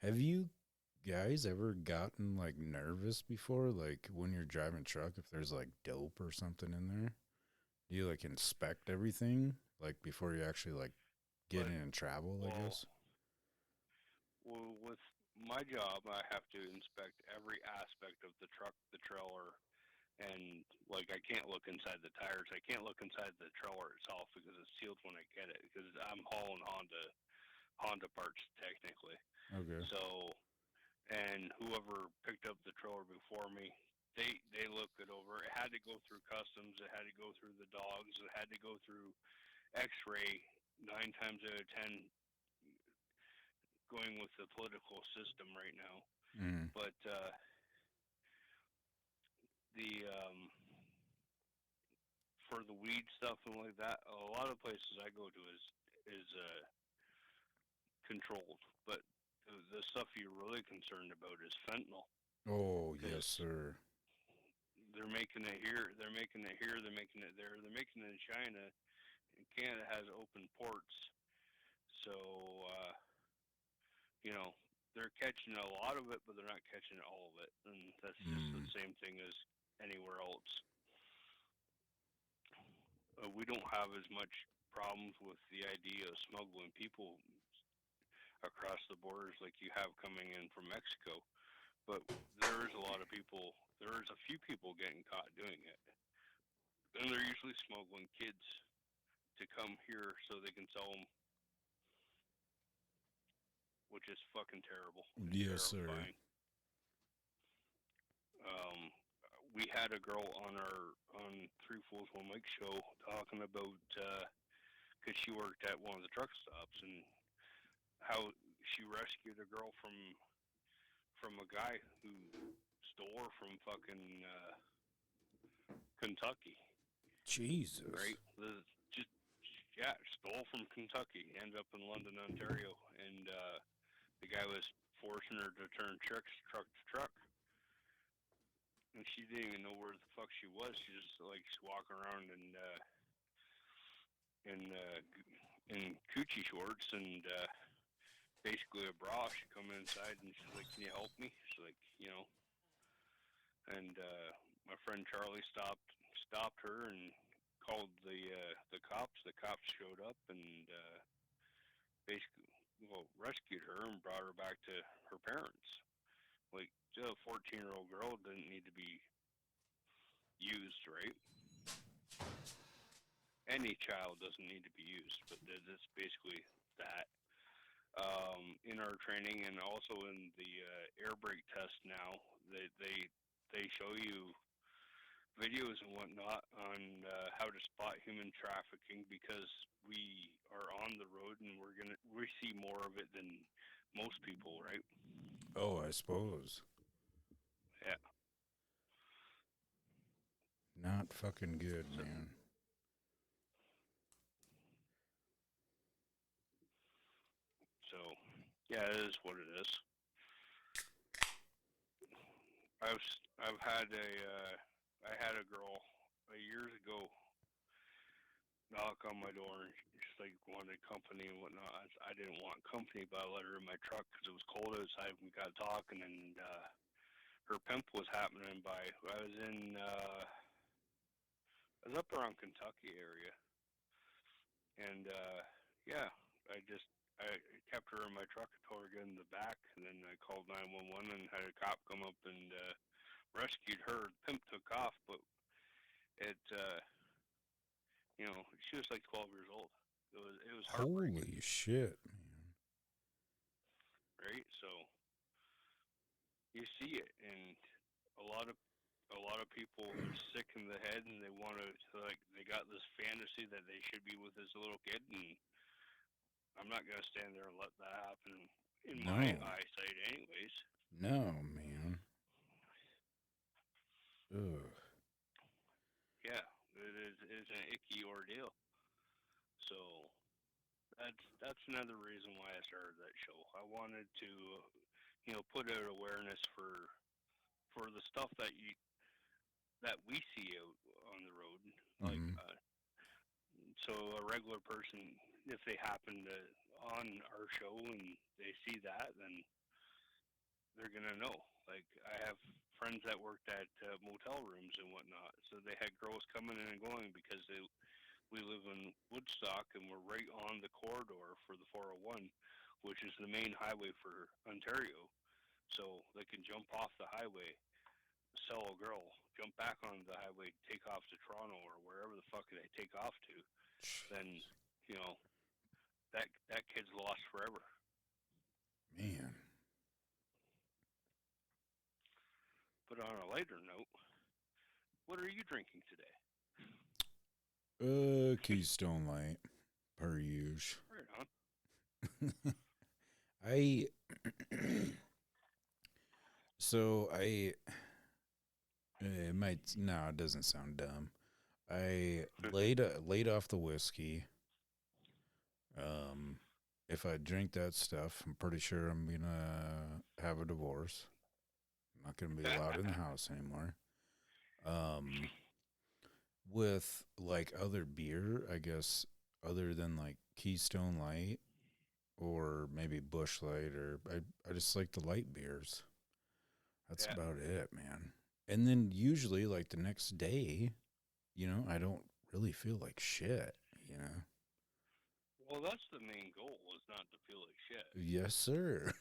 Have you guys ever gotten, like, nervous before? Like, when you're driving a truck, if there's, like, dope or something in there? Do you, like, inspect everything, like, before you actually, like, get in and travel, I guess? Well, with my job, I have to inspect every aspect of the truck, the trailer, and, like, I can't look inside the tires. I can't look inside the trailer itself because it's sealed when I get it, because I'm hauling Honda parts, technically. Okay. So and whoever picked up the trailer before me, they looked it over. It had to go through customs. It had to go through the dogs. It had to go through X-ray. 9 times out of 10, going with the political system right now. Mm. But the for the weed stuff and like that, a lot of places I go to is controlled. But the stuff you're really concerned about is fentanyl. Oh, yes, sir. They're making it here. They're making it here. They're making it there. They're making it in China. And Canada has open ports, so they're catching a lot of it, but they're not catching all of it, and that's just the same thing as anywhere else. We don't have as much problems with the idea of smuggling people across the borders like you have coming in from Mexico, but there is a lot of people. There is a few people getting caught doing it, and they're usually smuggling kids to come here so they can sell them, which is fucking terrible. Yes, sir. We had a girl on Three Fools One Mic show talking about because she worked at one of the truck stops and how she rescued a girl from a guy who stole her from fucking Kentucky. Jesus. Right? Stole from Kentucky, ended up in London, Ontario, and the guy was forcing her to turn truck to truck. And she didn't even know where the fuck she was. She just walking around in coochie shorts and basically a bra. She come inside and she's like, "Can you help me?" She's like, And my friend Charlie stopped her and called the cops. The cops showed up and basically rescued her and brought her back to her parents. Like, a 14-year-old girl didn't need to be used, right? Any child doesn't need to be used, but that's basically that. In our training and also in the air brake test now, they show you videos and whatnot on how to spot human trafficking because we are on the road and we see more of it than most people, right? Oh, I suppose. Yeah. Not fucking good, man. So, yeah, it is what it is. I had a girl years ago knock on my door and she's like wanted company and whatnot. I didn't want company, but I let her in my truck because it was cold outside. We got talking and her pimp was happening by. I was up around Kentucky area, and I kept her in my truck until we get in the back, and then I called 911 and had a cop come up and rescued her. The pimp took off, but she was like 12 years old. It was heartbreaking. Holy shit, man. Right? So you see it, and a lot of people are sick in the head, and they want to they got this fantasy that they should be with this little kid, and I'm not gonna stand there and let that happen in my eyesight, anyways. No, man. Ugh. Yeah, it's an icky ordeal. So that's another reason why I started that show. I wanted to, put out awareness for the stuff that we see out on the road. Mm-hmm. So a regular person, if they happen to on our show and they see that, then they're gonna know. Like, I have friends that worked at motel rooms and whatnot, so they had girls coming in and going because we live in Woodstock and we're right on the corridor for the 401, which is the main highway for Ontario. So they can jump off the highway, sell a girl, jump back on the highway, take off to Toronto or wherever the fuck they take off to. Then, that kid's lost forever. Man. But on a lighter note, what are you drinking today? Keystone Light, per usual. Right on. It doesn't sound dumb. I laid off the whiskey. If I drink that stuff, I'm pretty sure I'm gonna have a divorce. I'm not gonna be allowed in the house anymore. With like other beer, I guess, other than like Keystone Light or maybe Busch Light, or I just like the light beers. That's about it, man. And then usually, like the next day, I don't really feel like shit, Well, that's the main goal, is not to feel like shit. Yes, sir.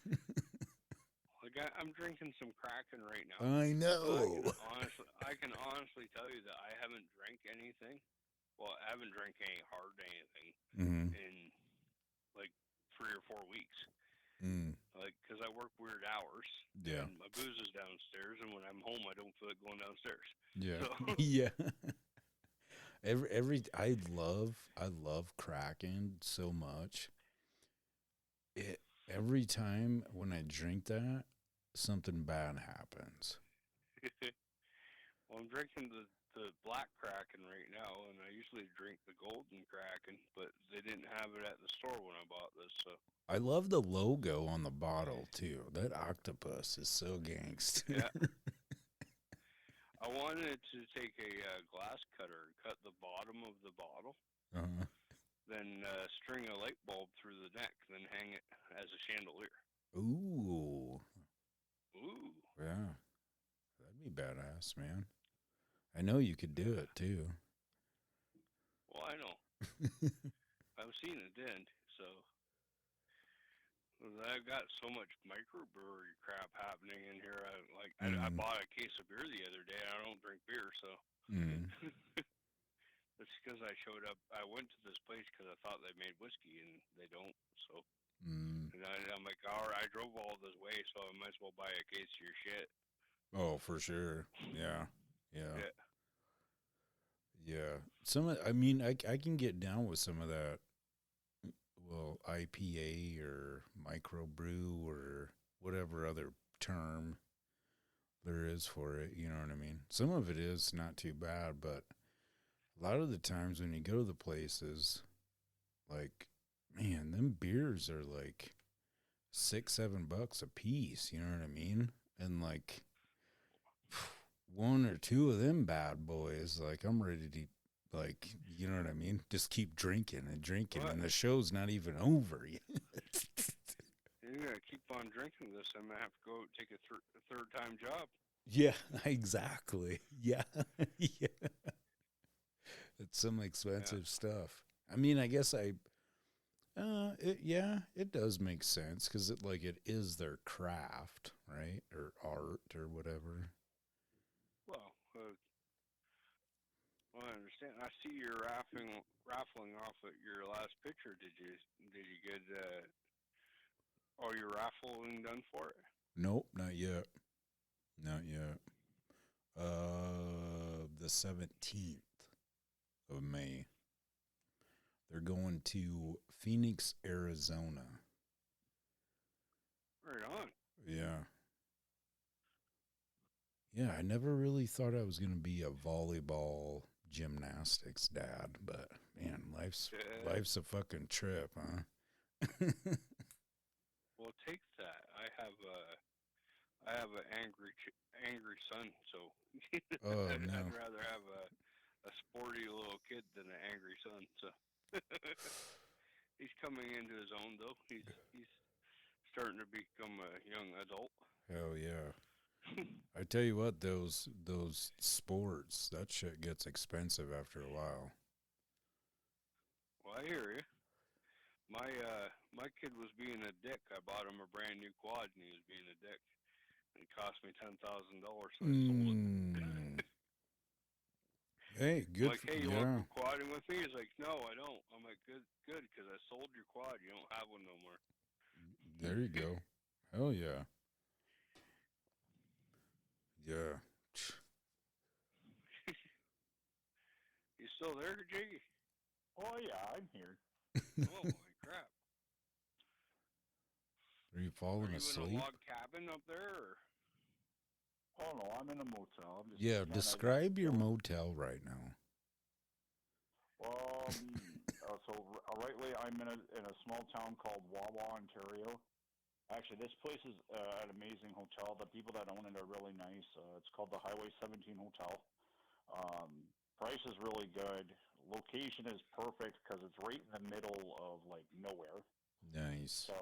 Like, I'm drinking some Kraken right now. I know. I can honestly tell you that I haven't drank anything. Well, I haven't drank any hard anything in, like, 3 or 4 weeks. Like, because I work weird hours. Yeah. And my booze is downstairs, and when I'm home, I don't feel like going downstairs. Yeah. So. Yeah. I love Kraken so much. Every time when I drink that, something bad happens. Well, I'm drinking the black Kraken right now, and I usually drink the golden Kraken, but they didn't have it at the store when I bought this, so. I love the logo on the bottle, too. That octopus is so gangsta. Yeah. I wanted to take a glass cutter and cut the bottom of the bottle, then string a light bulb through the neck, then hang it as a chandelier. Ooh. Ooh. Yeah. That'd be badass, man. I know you could do it, too. Well, I know. I've seen it did, so. I've got so much microbrewery crap happening in here. I bought a case of beer the other day. I don't drink beer, so. It's because I showed up. I went to this place because I thought they made whiskey, and they don't. So. And I'm like, all right, I drove all this way, so I might as well buy a case of your shit. Oh, for sure. Yeah. Yeah. I can get down with some of that. Well, IPA or microbrew or whatever other term there is for it, you know what I mean? Some of it is not too bad, but a lot of the times when you go to the places, like, man, them beers are like $6-7 a piece, you know what I mean? And like 1 or 2 of them bad boys, like I'm ready to, like, you know what I mean? Just keep drinking and drinking, and the show's not even over yet. You're going to keep on drinking this. I'm going to have to go take a third-time job. Yeah, exactly. Yeah. Yeah. It's some expensive stuff. I mean, I guess it does make sense because it is their craft, right? Or art or whatever. Well, I understand. I see you're raffling off at your last picture. Did you get all your raffling done for it? Nope, not yet. Not yet. The 17th of May. They're going to Phoenix, Arizona. Right on. Yeah. Yeah, I never really thought I was going to be a volleyball gymnastics dad, but man, life's a fucking trip, huh? Well, take that. I have an angry son, so no. I'd rather have a sporty little kid than an angry son. So he's coming into his own, though. He's starting to become a young adult. Hell yeah. I tell you what, those sports, that shit gets expensive after a while. Well, I hear you. My kid was being a dick. I bought him a brand new quad, and he was being a dick. It cost me $10,000, so I sold it. Hey, good. I'm like, hey, you want to go quadding with me? He's like, no, I don't. I'm like, good, because I sold your quad. You don't have one no more. There you go. Hell yeah. Yeah. You still there, Jiggy? Oh yeah, I'm here. Oh my crap! Are you Are falling you in a asleep? log cabin up there? Or? Oh no, I'm in a motel. I'm just, Yeah, man, describe your motel right now. Rightly, I'm in a small town called Wawa, Ontario. Actually, this place is an amazing hotel. The people that own it are really nice. It's called the Highway 17 Hotel. Price is really good. Location is perfect because it's right in the middle of like nowhere. Nice. So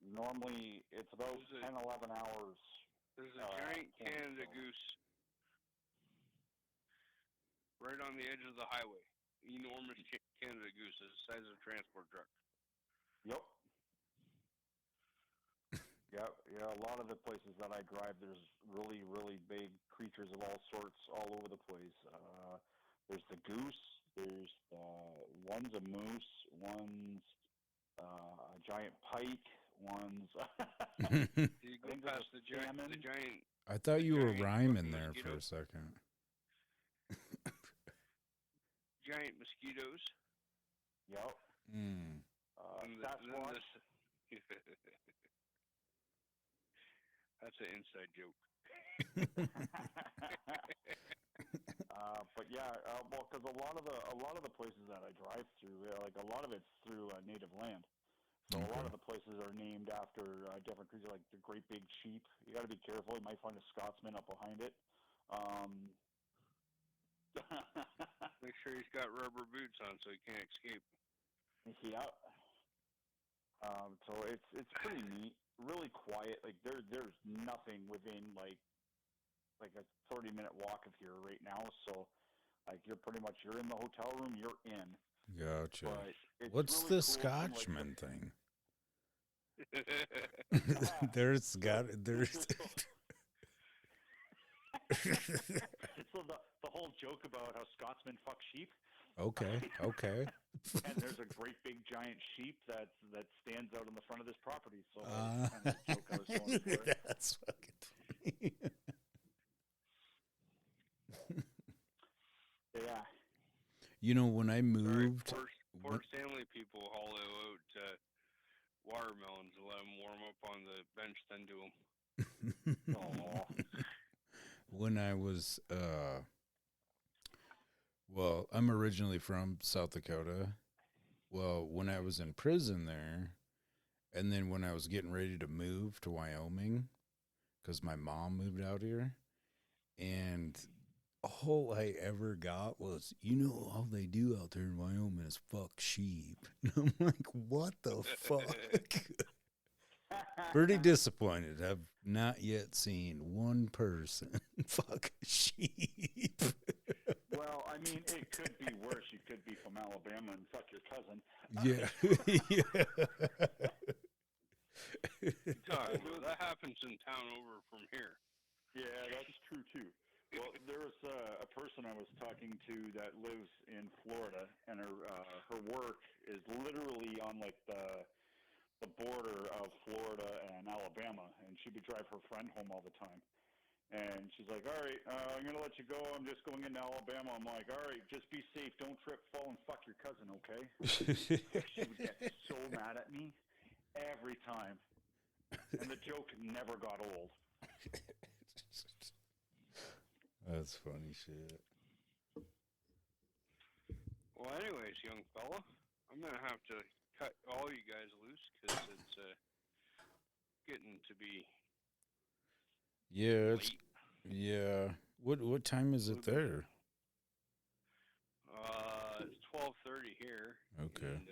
normally it's about 10, 11 hours. There's a giant Canada goose right on the edge of the highway. Enormous Canada goose, the size of a transport truck. Yep. Yeah. A lot of the places that I drive, there's really, really big creatures of all sorts all over the place. There's the goose. There's one's a moose. One's a giant pike. One's. You go past the giant. I thought you were rhyming there for a second. Giant mosquitoes. Yep. Sasquatch. That's an inside joke. But yeah, well, because a lot of the places that I drive through, like a lot of it's through native land. So a lot of the places are named after different creatures, like the great big sheep. You got to be careful; you might find a Scotsman up behind it. Make sure he's got rubber boots on so he can't escape. Yeah. So it's pretty neat, really quiet. Like there's nothing within like a 30-minute walk of here right now. So like you're in the hotel room, you're in. Gotcha. But what's really the cool Scotchman thing? There's. So the whole joke about how Scotsmen fuck sheep. Okay. And there's a great big giant sheep that stands out in the front of this property. So that's kind of the joke I was going for. That's fucking funny. Yeah. You know, when I moved, poor Stanley people haul out watermelons and let them warm up on the bench, then do them. When I was, well, I'm originally from South Dakota. Well, when I was in prison there, and then when I was getting ready to move to Wyoming, because my mom moved out here, and all I ever got was, all they do out there in Wyoming is fuck sheep. And I'm like, what the fuck? Pretty disappointed. I've not yet seen one person fuck sheep. Well, I mean, it could be worse. You could be from Alabama and fuck your cousin. Yeah. That happens in town over from here. Yeah, that's true too. Well, there was a person I was talking to that lives in Florida, and her work is literally on like the border of Florida and Alabama, and she would drive her friend home all the time. And she's like, all right, I'm going to let you go. I'm just going into Alabama. I'm like, all right, just be safe. Don't trip, fall, and fuck your cousin, okay? She would get so mad at me every time. And the joke never got old. That's funny shit. Well, anyways, young fella, I'm going to have to cut all you guys loose because it's getting to be Yeah, late. Yeah. What time is it there? It's 12:30 here. Okay. And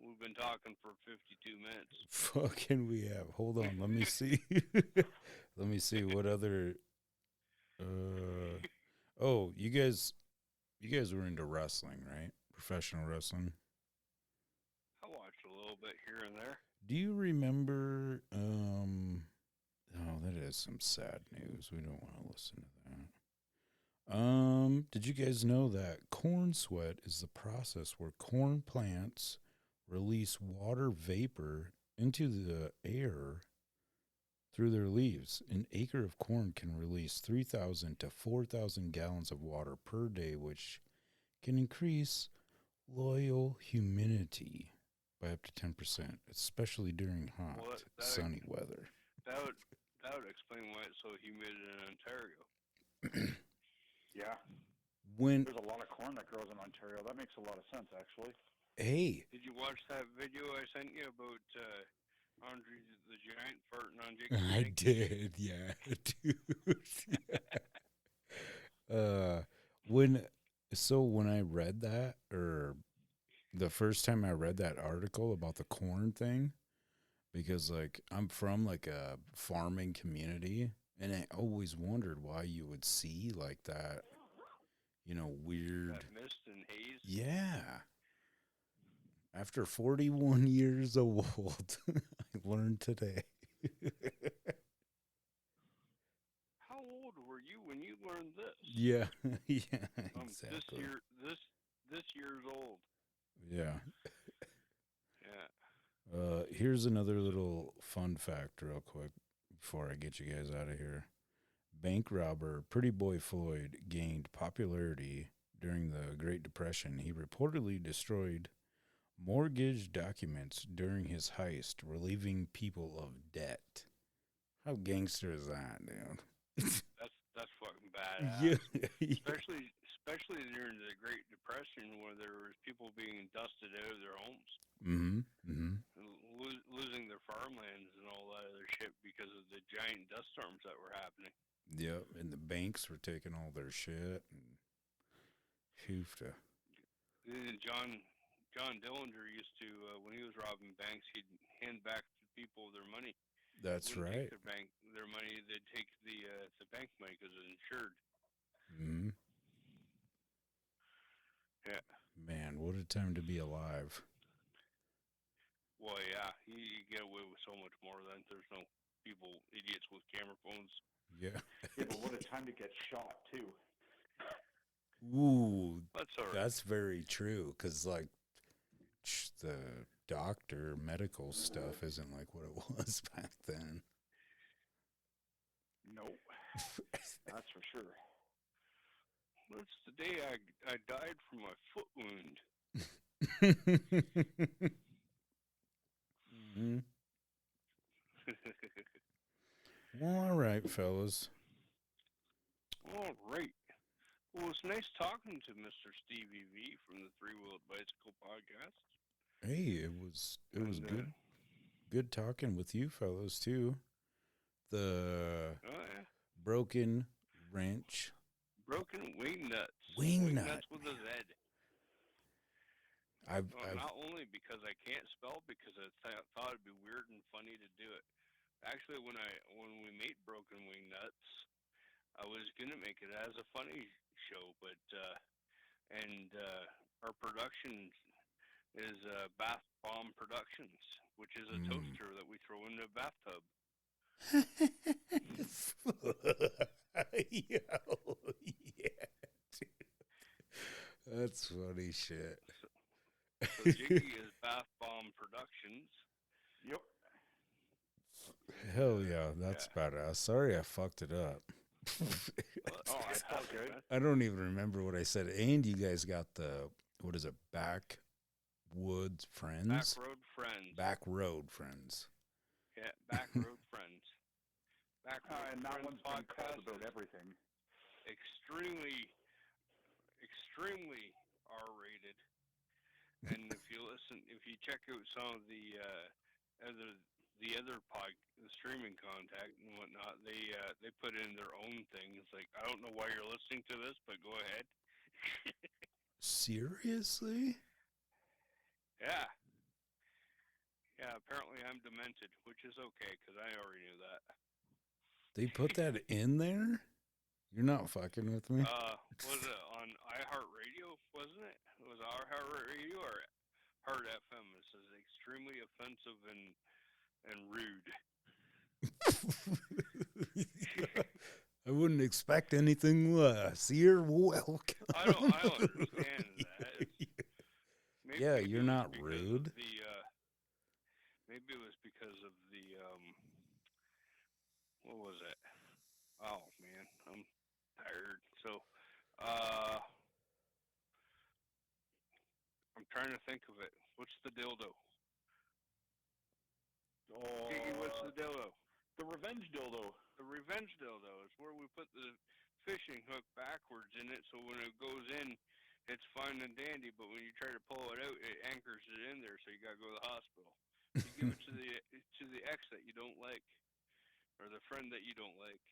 we've been talking for 52 minutes. Fucking we have. Hold on, let me see. Let me see what other oh, you guys were into wrestling, right? Professional wrestling. I watched a little bit here and there. Do you remember oh, that is some sad news. We don't want to listen to that. Did you guys know that corn sweat is the process where corn plants release water vapor into the air through their leaves. An acre of corn can release 3,000 to 4,000 gallons of water per day, which can increase loyal humidity by up to 10%, especially during hot, sunny weather. That would explain why it's so humid in Ontario. Yeah. When There's a lot of corn that grows in Ontario. That makes a lot of sense, actually. hey, Did you watch that video I sent you about Andre the Giant farting on Jiggy? I did, yeah, dude. When I read that, or the first time I read that article about the corn thing, because like I'm from like a farming community, and I always wondered why you would see like that, weird. That mist and haze. Yeah. After 41 years old, I learned today. How old were you when you learned this? Yeah, yeah, exactly. This year's old. Yeah. Yeah. Here's another little fun fact real quick before I get you guys out of here. Bank robber Pretty Boy Floyd gained popularity during the Great Depression. He reportedly destroyed mortgage documents during his heist, relieving people of debt. How gangster is that, dude? That's fucking badass. Yeah. Especially during the Great Depression, where there was people being dusted out of their homes. Mm-hmm. Mm-hmm. Losing their farmlands and all that other shit because of the giant dust storms that were happening. Yep, and the banks were taking all their shit and hoofta. John Dillinger used to, when he was robbing banks, he'd hand back to people their money. That's right. Take their money. They'd take the bank money because it's insured. Mm-hmm. Yeah. Man, what a time to be alive. Well, yeah, you get away with so much more then. There's no idiots with camera phones. Yeah. Yeah, but what a time to get shot, too. Ooh, That's all right. that's very true, because, like, the medical stuff isn't like what it was back then. Nope. That's for sure. That's the day I died from my foot wound. Mm-hmm. All right, fellas. All right. Well, it's nice talking to Mr. Stevie V from the Three Wheeled Bicycle Podcast. Hey, it was good talking with you fellas too. The Broken Wingnutz. Broken Wingnutz. Wingnutz with a Z. Not only because I can't spell, because I thought it'd be weird and funny to do it. Actually, when we made Broken Wingnutz, I was gonna make it as a funny show, but our production is Bath Bomb Productions, which is a toaster that we throw into a bathtub. Yo, yeah, dude. That's funny shit. So Jiggy is Bath Bomb Productions. Yep. Hell yeah, that's badass. Sorry I fucked it up. It's all good. I don't even remember what I said. And you guys got the, what is it, Backwoods Friends? Backroad Friends. Backroad Friends. Yeah, Backroad Friends. And that one's been called about everything. Extremely R-rated. And if you check out some of the streaming contact and whatnot, they put in their own thing. It's like, I don't know why you're listening to this, but go ahead. Seriously? Yeah. Yeah, apparently I'm demented, which is okay, because I already knew that. They put that in there? You're not fucking with me? Was it on iHeartRadio, wasn't it? It was iHeartRadio or Heart FM. It says extremely offensive and rude. I wouldn't expect anything less. You're welcome. I don't understand that. Maybe you're not rude. Maybe it was because of the what was it? Oh man, I'm tired. So, I'm trying to think of it. What's the dildo? Jiggy, what's the dildo? The revenge dildo. The revenge dildo is where we put the fishing hook backwards in it, so when it goes in, it's fine and dandy. But when you try to pull it out, it anchors it in there, so you gotta go to the hospital. You give it to the ex that you don't like, or the friend that you don't like.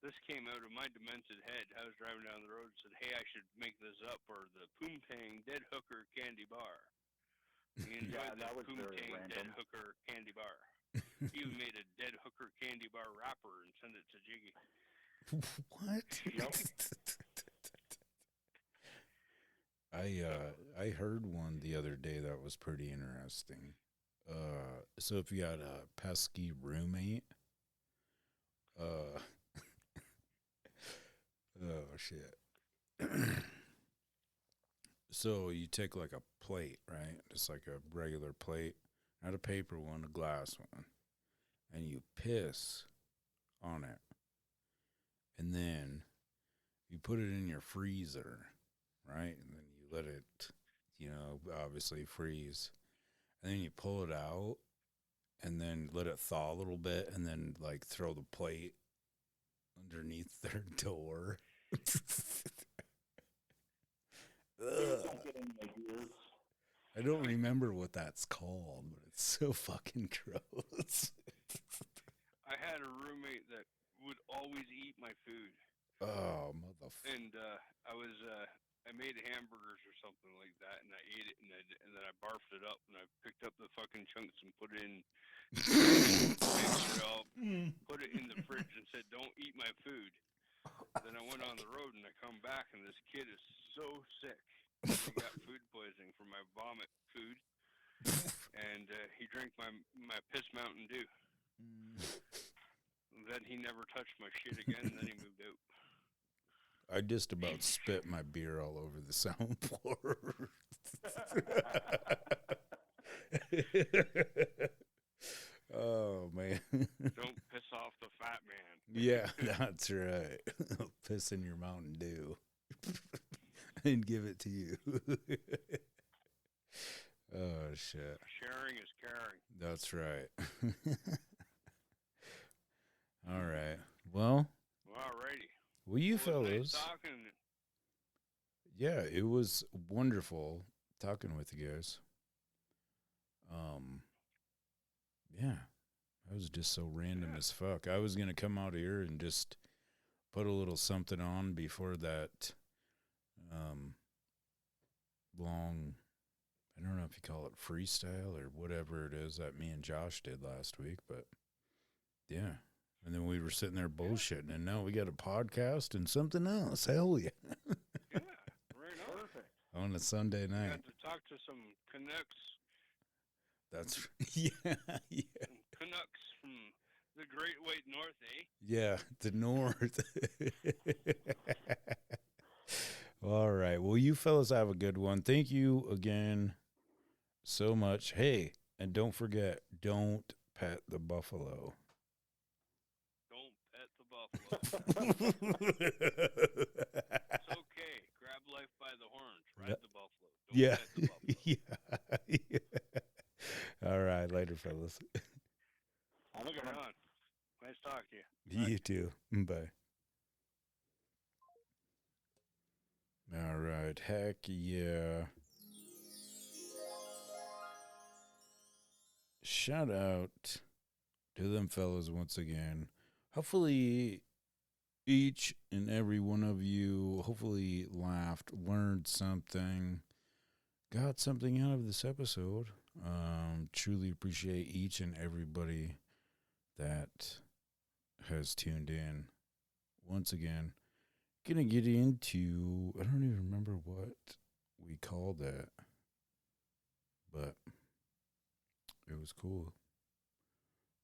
This came out of my demented head. I was driving down the road and said, "Hey, I should make this up for the Poontang Dead Hooker Candy Bar." He enjoyed that was very Poontang Dead random. Hooker Candy Bar. He even made a Dead Hooker Candy Bar wrapper and sent it to Jiggy. What? I heard one the other day that was pretty interesting. So if you got a pesky roommate, oh shit. So you take like a plate, right? Just like a regular plate, not a paper one, a glass one, and you piss on it. And then you put it in your freezer, right? And then you let it, obviously freeze. And then you pull it out and then let it thaw a little bit and then like throw the plate underneath their door. I don't remember what that's called, but it's so fucking gross. I had a roommate that would always eat my food. Oh, motherfucker. And I made hamburgers or something like that, and I ate it, and then I barfed it up, and I picked up the fucking chunks and put it in, mixed it up, put it in the fridge, and said, "Don't eat my food." Then I went on the road, and I come back, and this kid is so sick. He got food poisoning from my vomit food, and he drank my piss Mountain Dew. Then he never touched my shit again, and then he moved out. I just about spit my beer all over the sound floor. Oh, man. Don't piss off the fat man. Yeah, that's right. Piss in your Mountain Dew and give it to you. Oh, shit. Sharing is caring. That's right. All right. Well, Alrighty. well, you Well, it was fellas. nice talking. Yeah, it was wonderful talking with you guys. Yeah, that was just so random as fuck. I was gonna come out here and just put a little something on before that long, I don't know if you call it freestyle or whatever it is that me and Josh did last week, but yeah. And then we were sitting there bullshitting, and now we got a podcast and something else. Hell yeah. Yeah, right on. Perfect. On a Sunday I night. got to talk to some Canucks. That's, yeah. Canucks from the Great White North, eh? Yeah, the North. All right. Well, you fellas have a good one. Thank you again so much. Hey, and don't forget, don't pet the buffalo. Don't pet the buffalo. It's okay. Grab life by the horns. Ride the buffalo. Don't Yeah. pet the buffalo. Yeah. All right. Later, fellas. Have a good Right one. on. Nice talking to you. You too. Bye. All right. Heck yeah. Shout out to them fellas once again. Hopefully, each and every one of you hopefully laughed, learned something, got something out of this episode. Truly appreciate each and everybody that has tuned in. Once again, gonna get into, I don't even remember what we called that, but it was cool.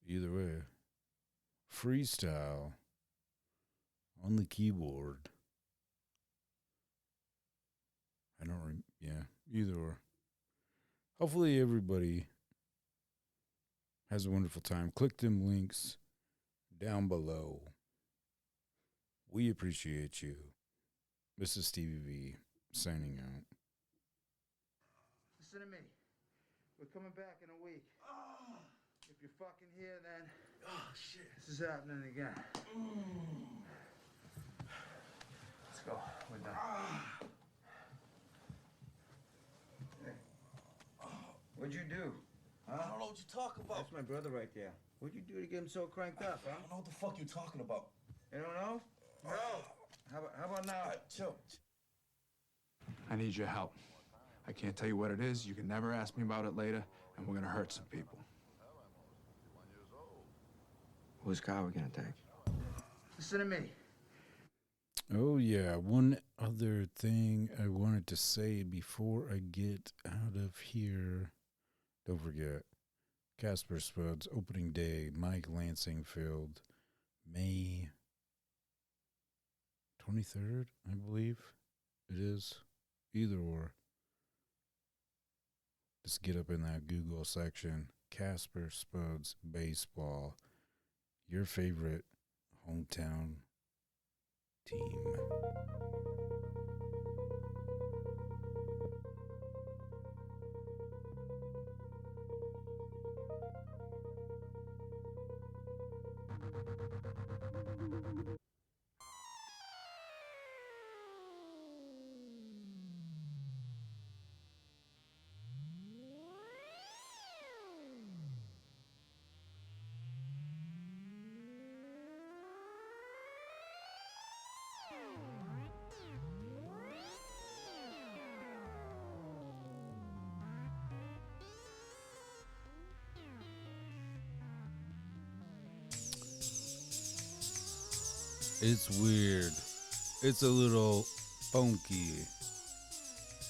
Either way, freestyle on the keyboard. I don't, yeah, either or. Hopefully everybody has a wonderful time. Click them links down below. We appreciate you. This is Stevie V signing out. Listen to me. We're coming back in a week. If you're fucking here, then... Oh, shit. This is happening again. Let's go. We're done. Hey. What'd you do? Huh? I don't know what you're talking about. That's my brother right there. What'd you do to get him so cranked up, huh? I don't know what the fuck you're talking about. You don't know? No. How about now? All right, chill. I need your help. I can't tell you what it is. You can never ask me about it later, and we're gonna hurt some people. Whose car are we gonna take? Listen to me. Oh, yeah. One other thing I wanted to say before I get out of here. Don't forget, Casper Spuds, opening day, Mike Lansingfield, May 23rd, I believe it is. Either or. Just get up in that Google section. Casper Spuds Baseball. Your favorite hometown team. It's weird. It's a little funky.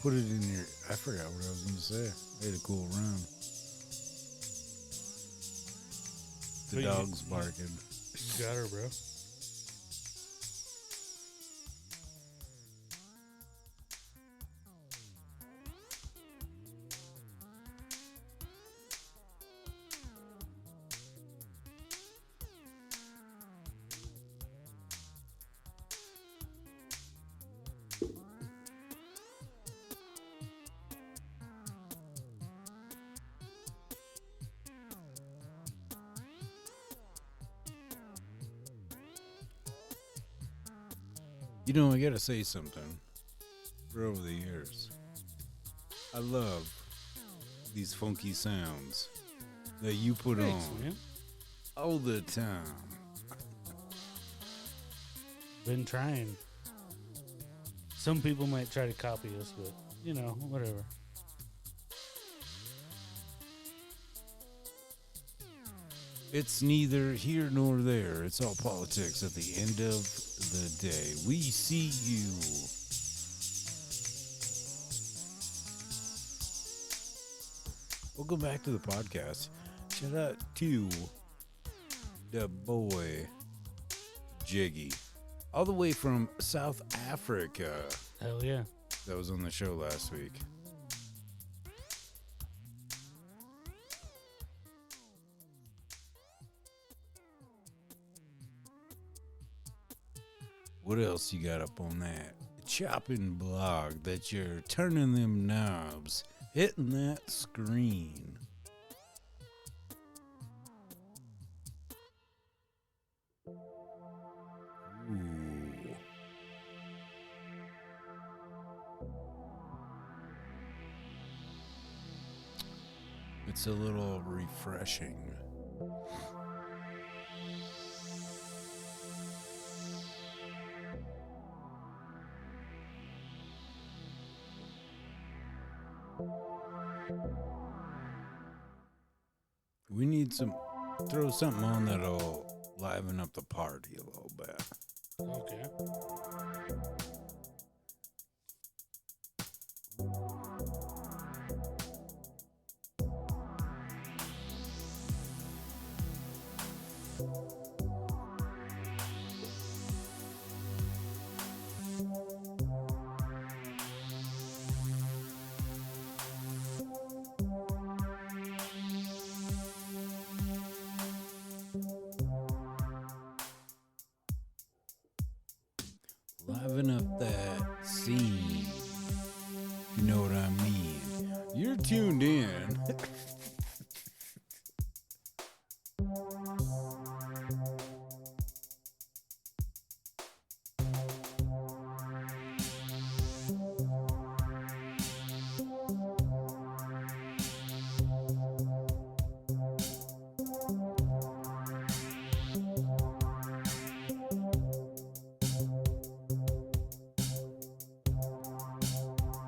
Put it in your... I forgot what I was going to say. I had a cool rhyme. The dog's barking. You got her, bro. You know, I gotta say something. For over the years, I love these funky sounds that you put Thanks, on man. all the time. Been trying. Some people might try to copy us, but, you know, whatever. It's neither here nor there. It's all politics at the end of the day. We see you. Welcome back to the podcast. Shout out to the boy Jiggy, all the way from South Africa. Hell yeah. That was on the show last week. What else you got up on that chopping block that you're turning them knobs, hitting that screen? Ooh. It's a little refreshing. We need throw something on that'll liven up the party a little bit. Okay. Liven up that scene. You know what I mean. You're tuned in.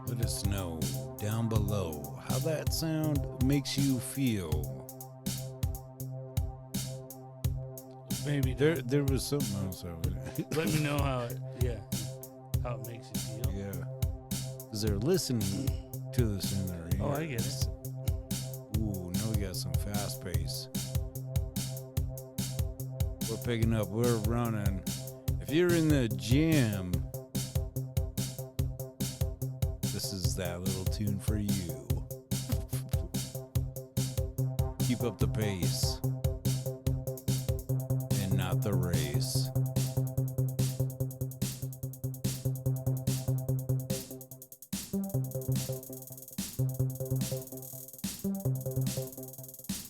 Let us know down below how that sound makes you feel. Maybe There was something else I was. let me know how it makes you feel. Yeah. Because they're listening to this in their ears. Oh, I get it. Ooh, now we got some fast pace. We're picking up, we're running. If you're in the gym, this is that little tune for you. Keep up the pace and not the race.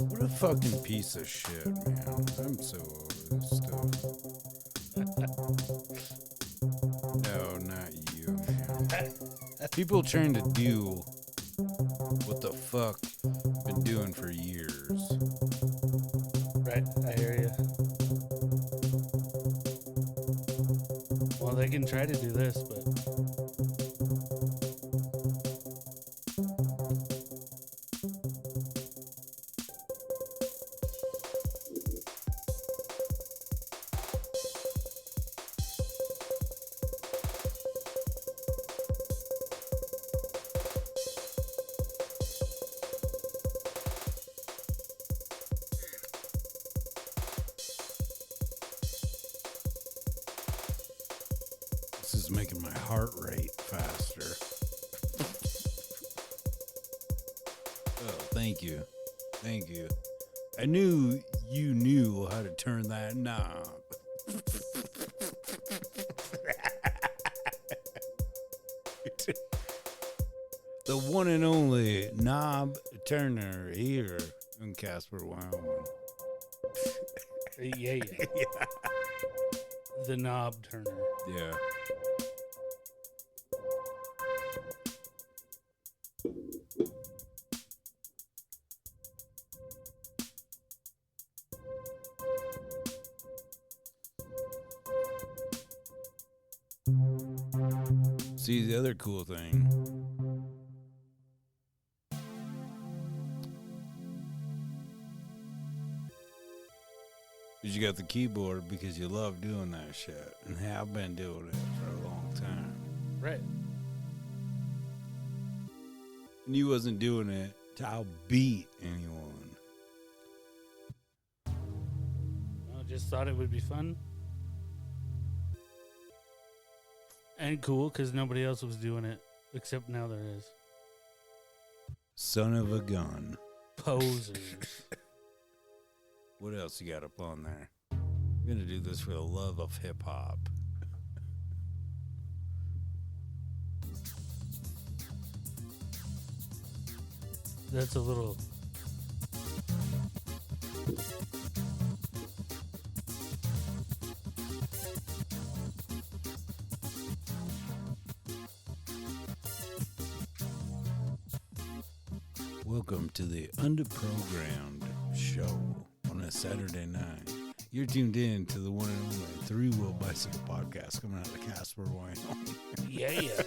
What a fucking piece of shit, man. I'm so over this stuff. No, not you, man. People trying to do what the fuck been doing for years. Right, I hear you. Well, they can try to do this, but This is making my heart rate faster. Oh, thank you. Thank you. I knew you knew how to turn that knob. The one and only knob turner here in Casper, Wyoming. yeah. Yeah. The knob turner. Yeah. See, the other cool thing is you got the keyboard because you love doing that shit and have been doing it for a long time. Right. And you wasn't doing it to outbeat anyone. I just thought it would be fun. And cool, because nobody else was doing it, except now there is. Son of a gun. Posers. What else you got up on there? I'm going to do this for the love of hip-hop. That's a little... Welcome to the Underprogrammed Show on a Saturday night. You're tuned in to the one and only Three-Wheel Bicycle Podcast coming out of Casper, Wyoming. Yeah.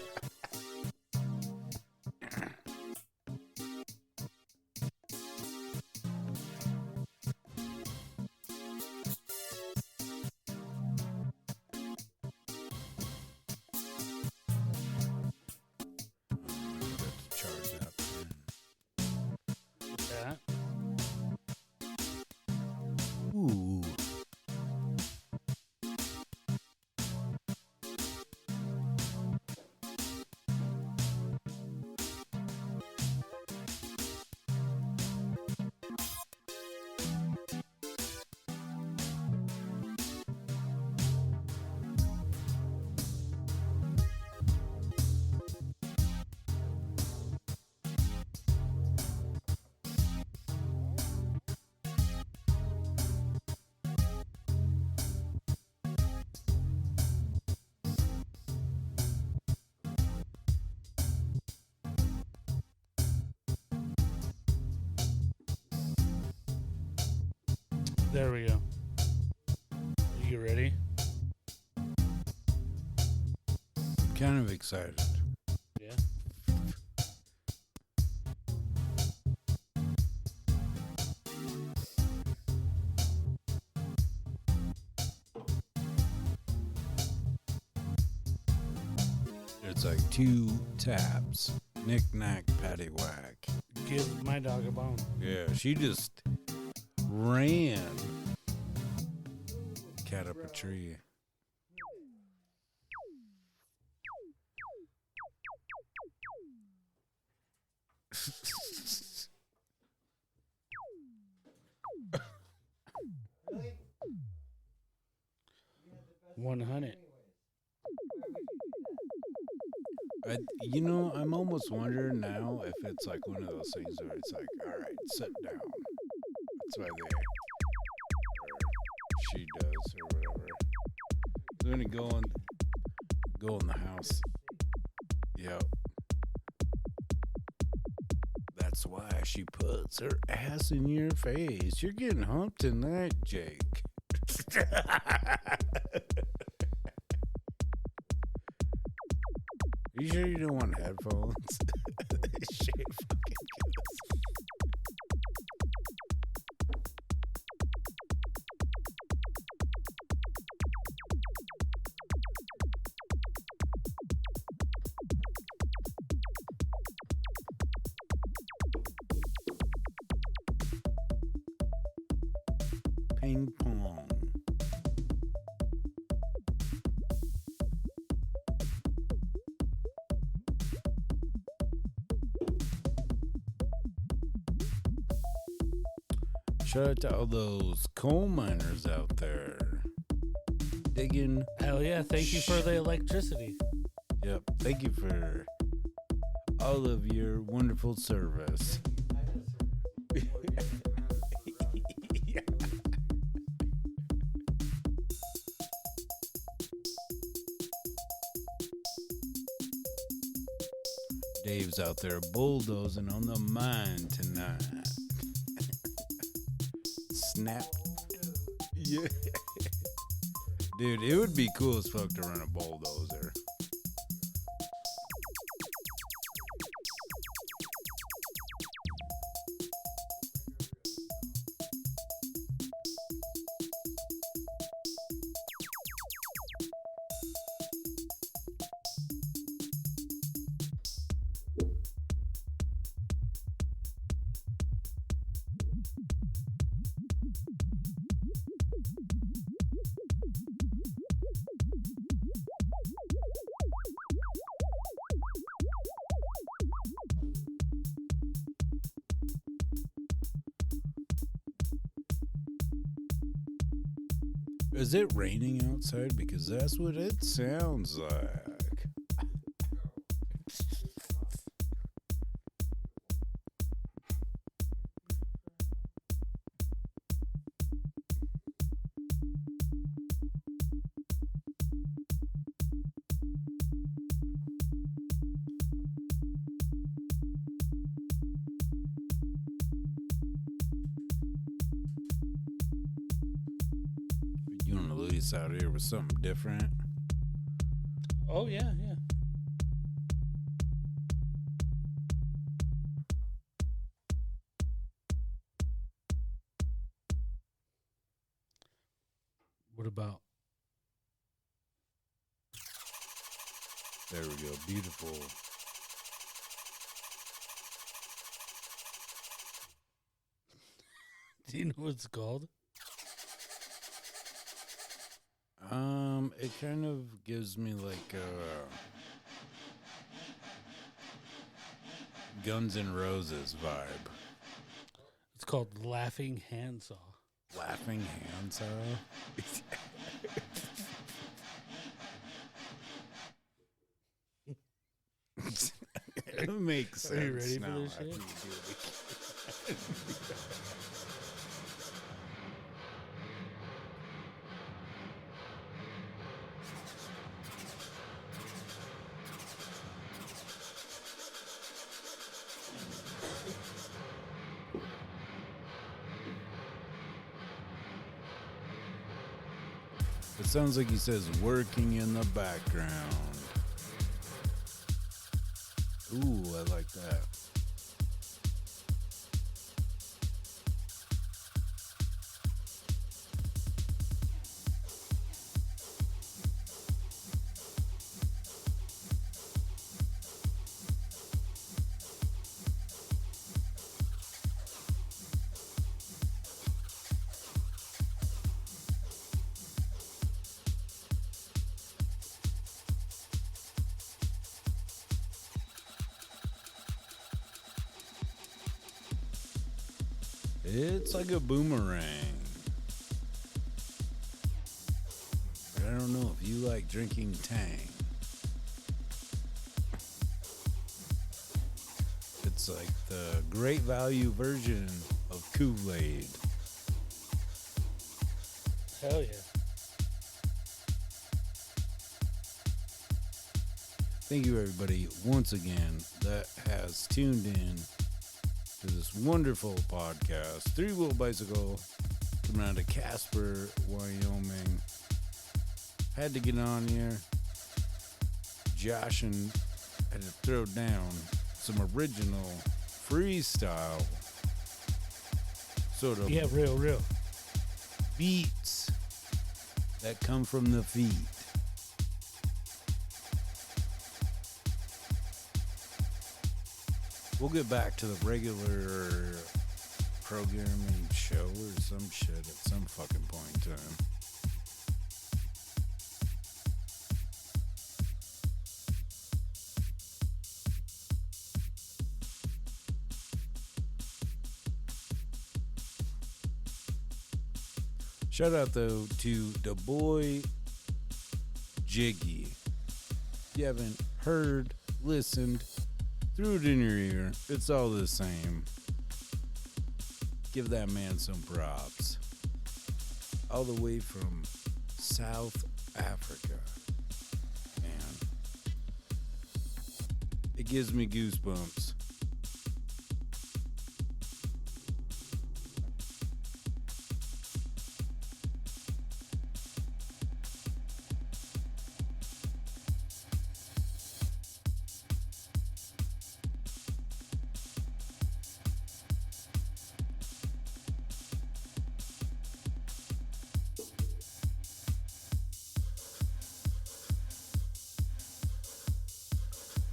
Ooh. There we go. You ready? I'm kind of excited. Yeah. It's like 2 taps. Knick knack, patty whack. Give my dog a bone. Yeah, she just ran. Cat up a tree. Really? 100. I'm almost wondering now if it's like one of those things where it's like, all right, sit down. That's why they, or she does, or whatever. They're gonna go in the house. Yep. That's why she puts her ass in your face. You're getting humped tonight, Jake. You sure you don't want headphones? Shit fucking kills. Ping pong. Shout out to all those coal miners out there digging. Hell yeah. Thank you for the electricity. Yep. Thank you for all of your wonderful service. Yeah. Dave's out there bulldozing on the mine tonight. Snap. Yeah. Dude, it would be cool as fuck to run a bulldozer. Is it raining outside? Because that's what it sounds like. You want to lease out here with something different? Oh, yeah, yeah. What about? There we go. Beautiful. Do you know what it's called? It kind of gives me like Guns N' Roses vibe. It's called Laughing Handsaw. Laughing Handsaw? It makes sense. Are you ready for now this after shit? you do it. sounds like he says working in the background. Ooh, I like that. It's like a boomerang. But I don't know if you like drinking Tang. It's like the great value version of Kool-Aid. Hell yeah. Thank you, everybody, once again, that has tuned in to this wonderful podcast. Three Wheel Bicycle, coming out of Casper, Wyoming. Had to get on here. Joshin had to throw down some original freestyle sort of real beats that come from the feet. We'll get back to the regular programming show or some shit at some fucking point in time. Shout out though to the boy Jiggy. If you haven't heard, listened, threw it in your ear, it's all the same. Give that man some props. All the way from South Africa. Man. It gives me goosebumps.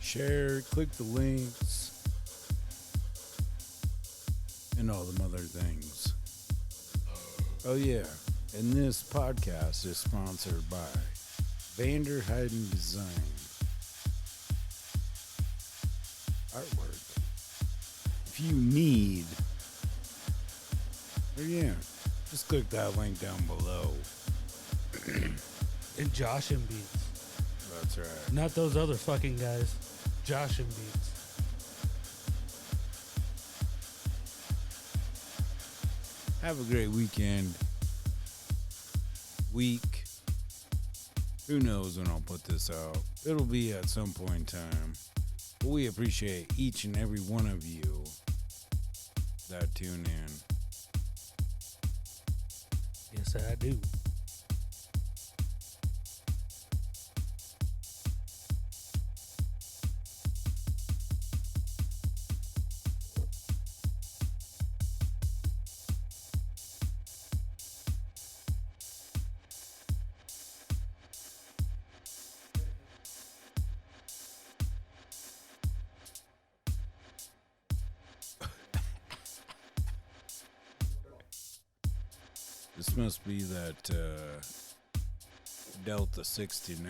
Share, click the links, and all them other things. Oh yeah, and this podcast is sponsored by Vanderheiden Design. Artwork. If you need, or yeah, just click that link down below. And Joshin beats. That's right. Not those other fucking guys. Joshin beats. Have a great weekend. Week. Who knows when I'll put this out? It'll be at some point in time. But we appreciate each and every one of you that tune in. Yes, I do. This must be that Delta 69.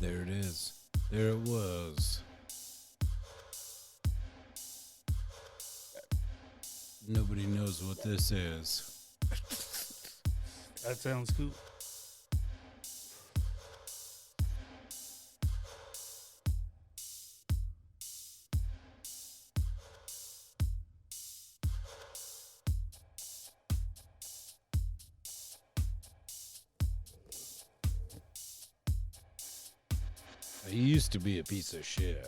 There it is. There it was. Nobody knows what this is. That sounds cool. He used to be a piece of shit.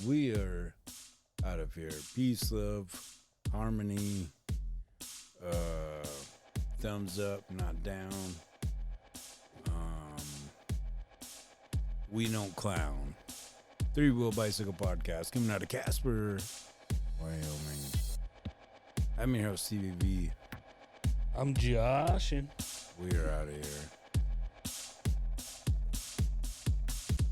We are out of here. Peace, love, harmony, thumbs up, not down. We don't clown. Three Wheel Bicycle Podcast coming out of Casper, Wyoming. I'm your host, CVV. I'm Joshin. We are out of here.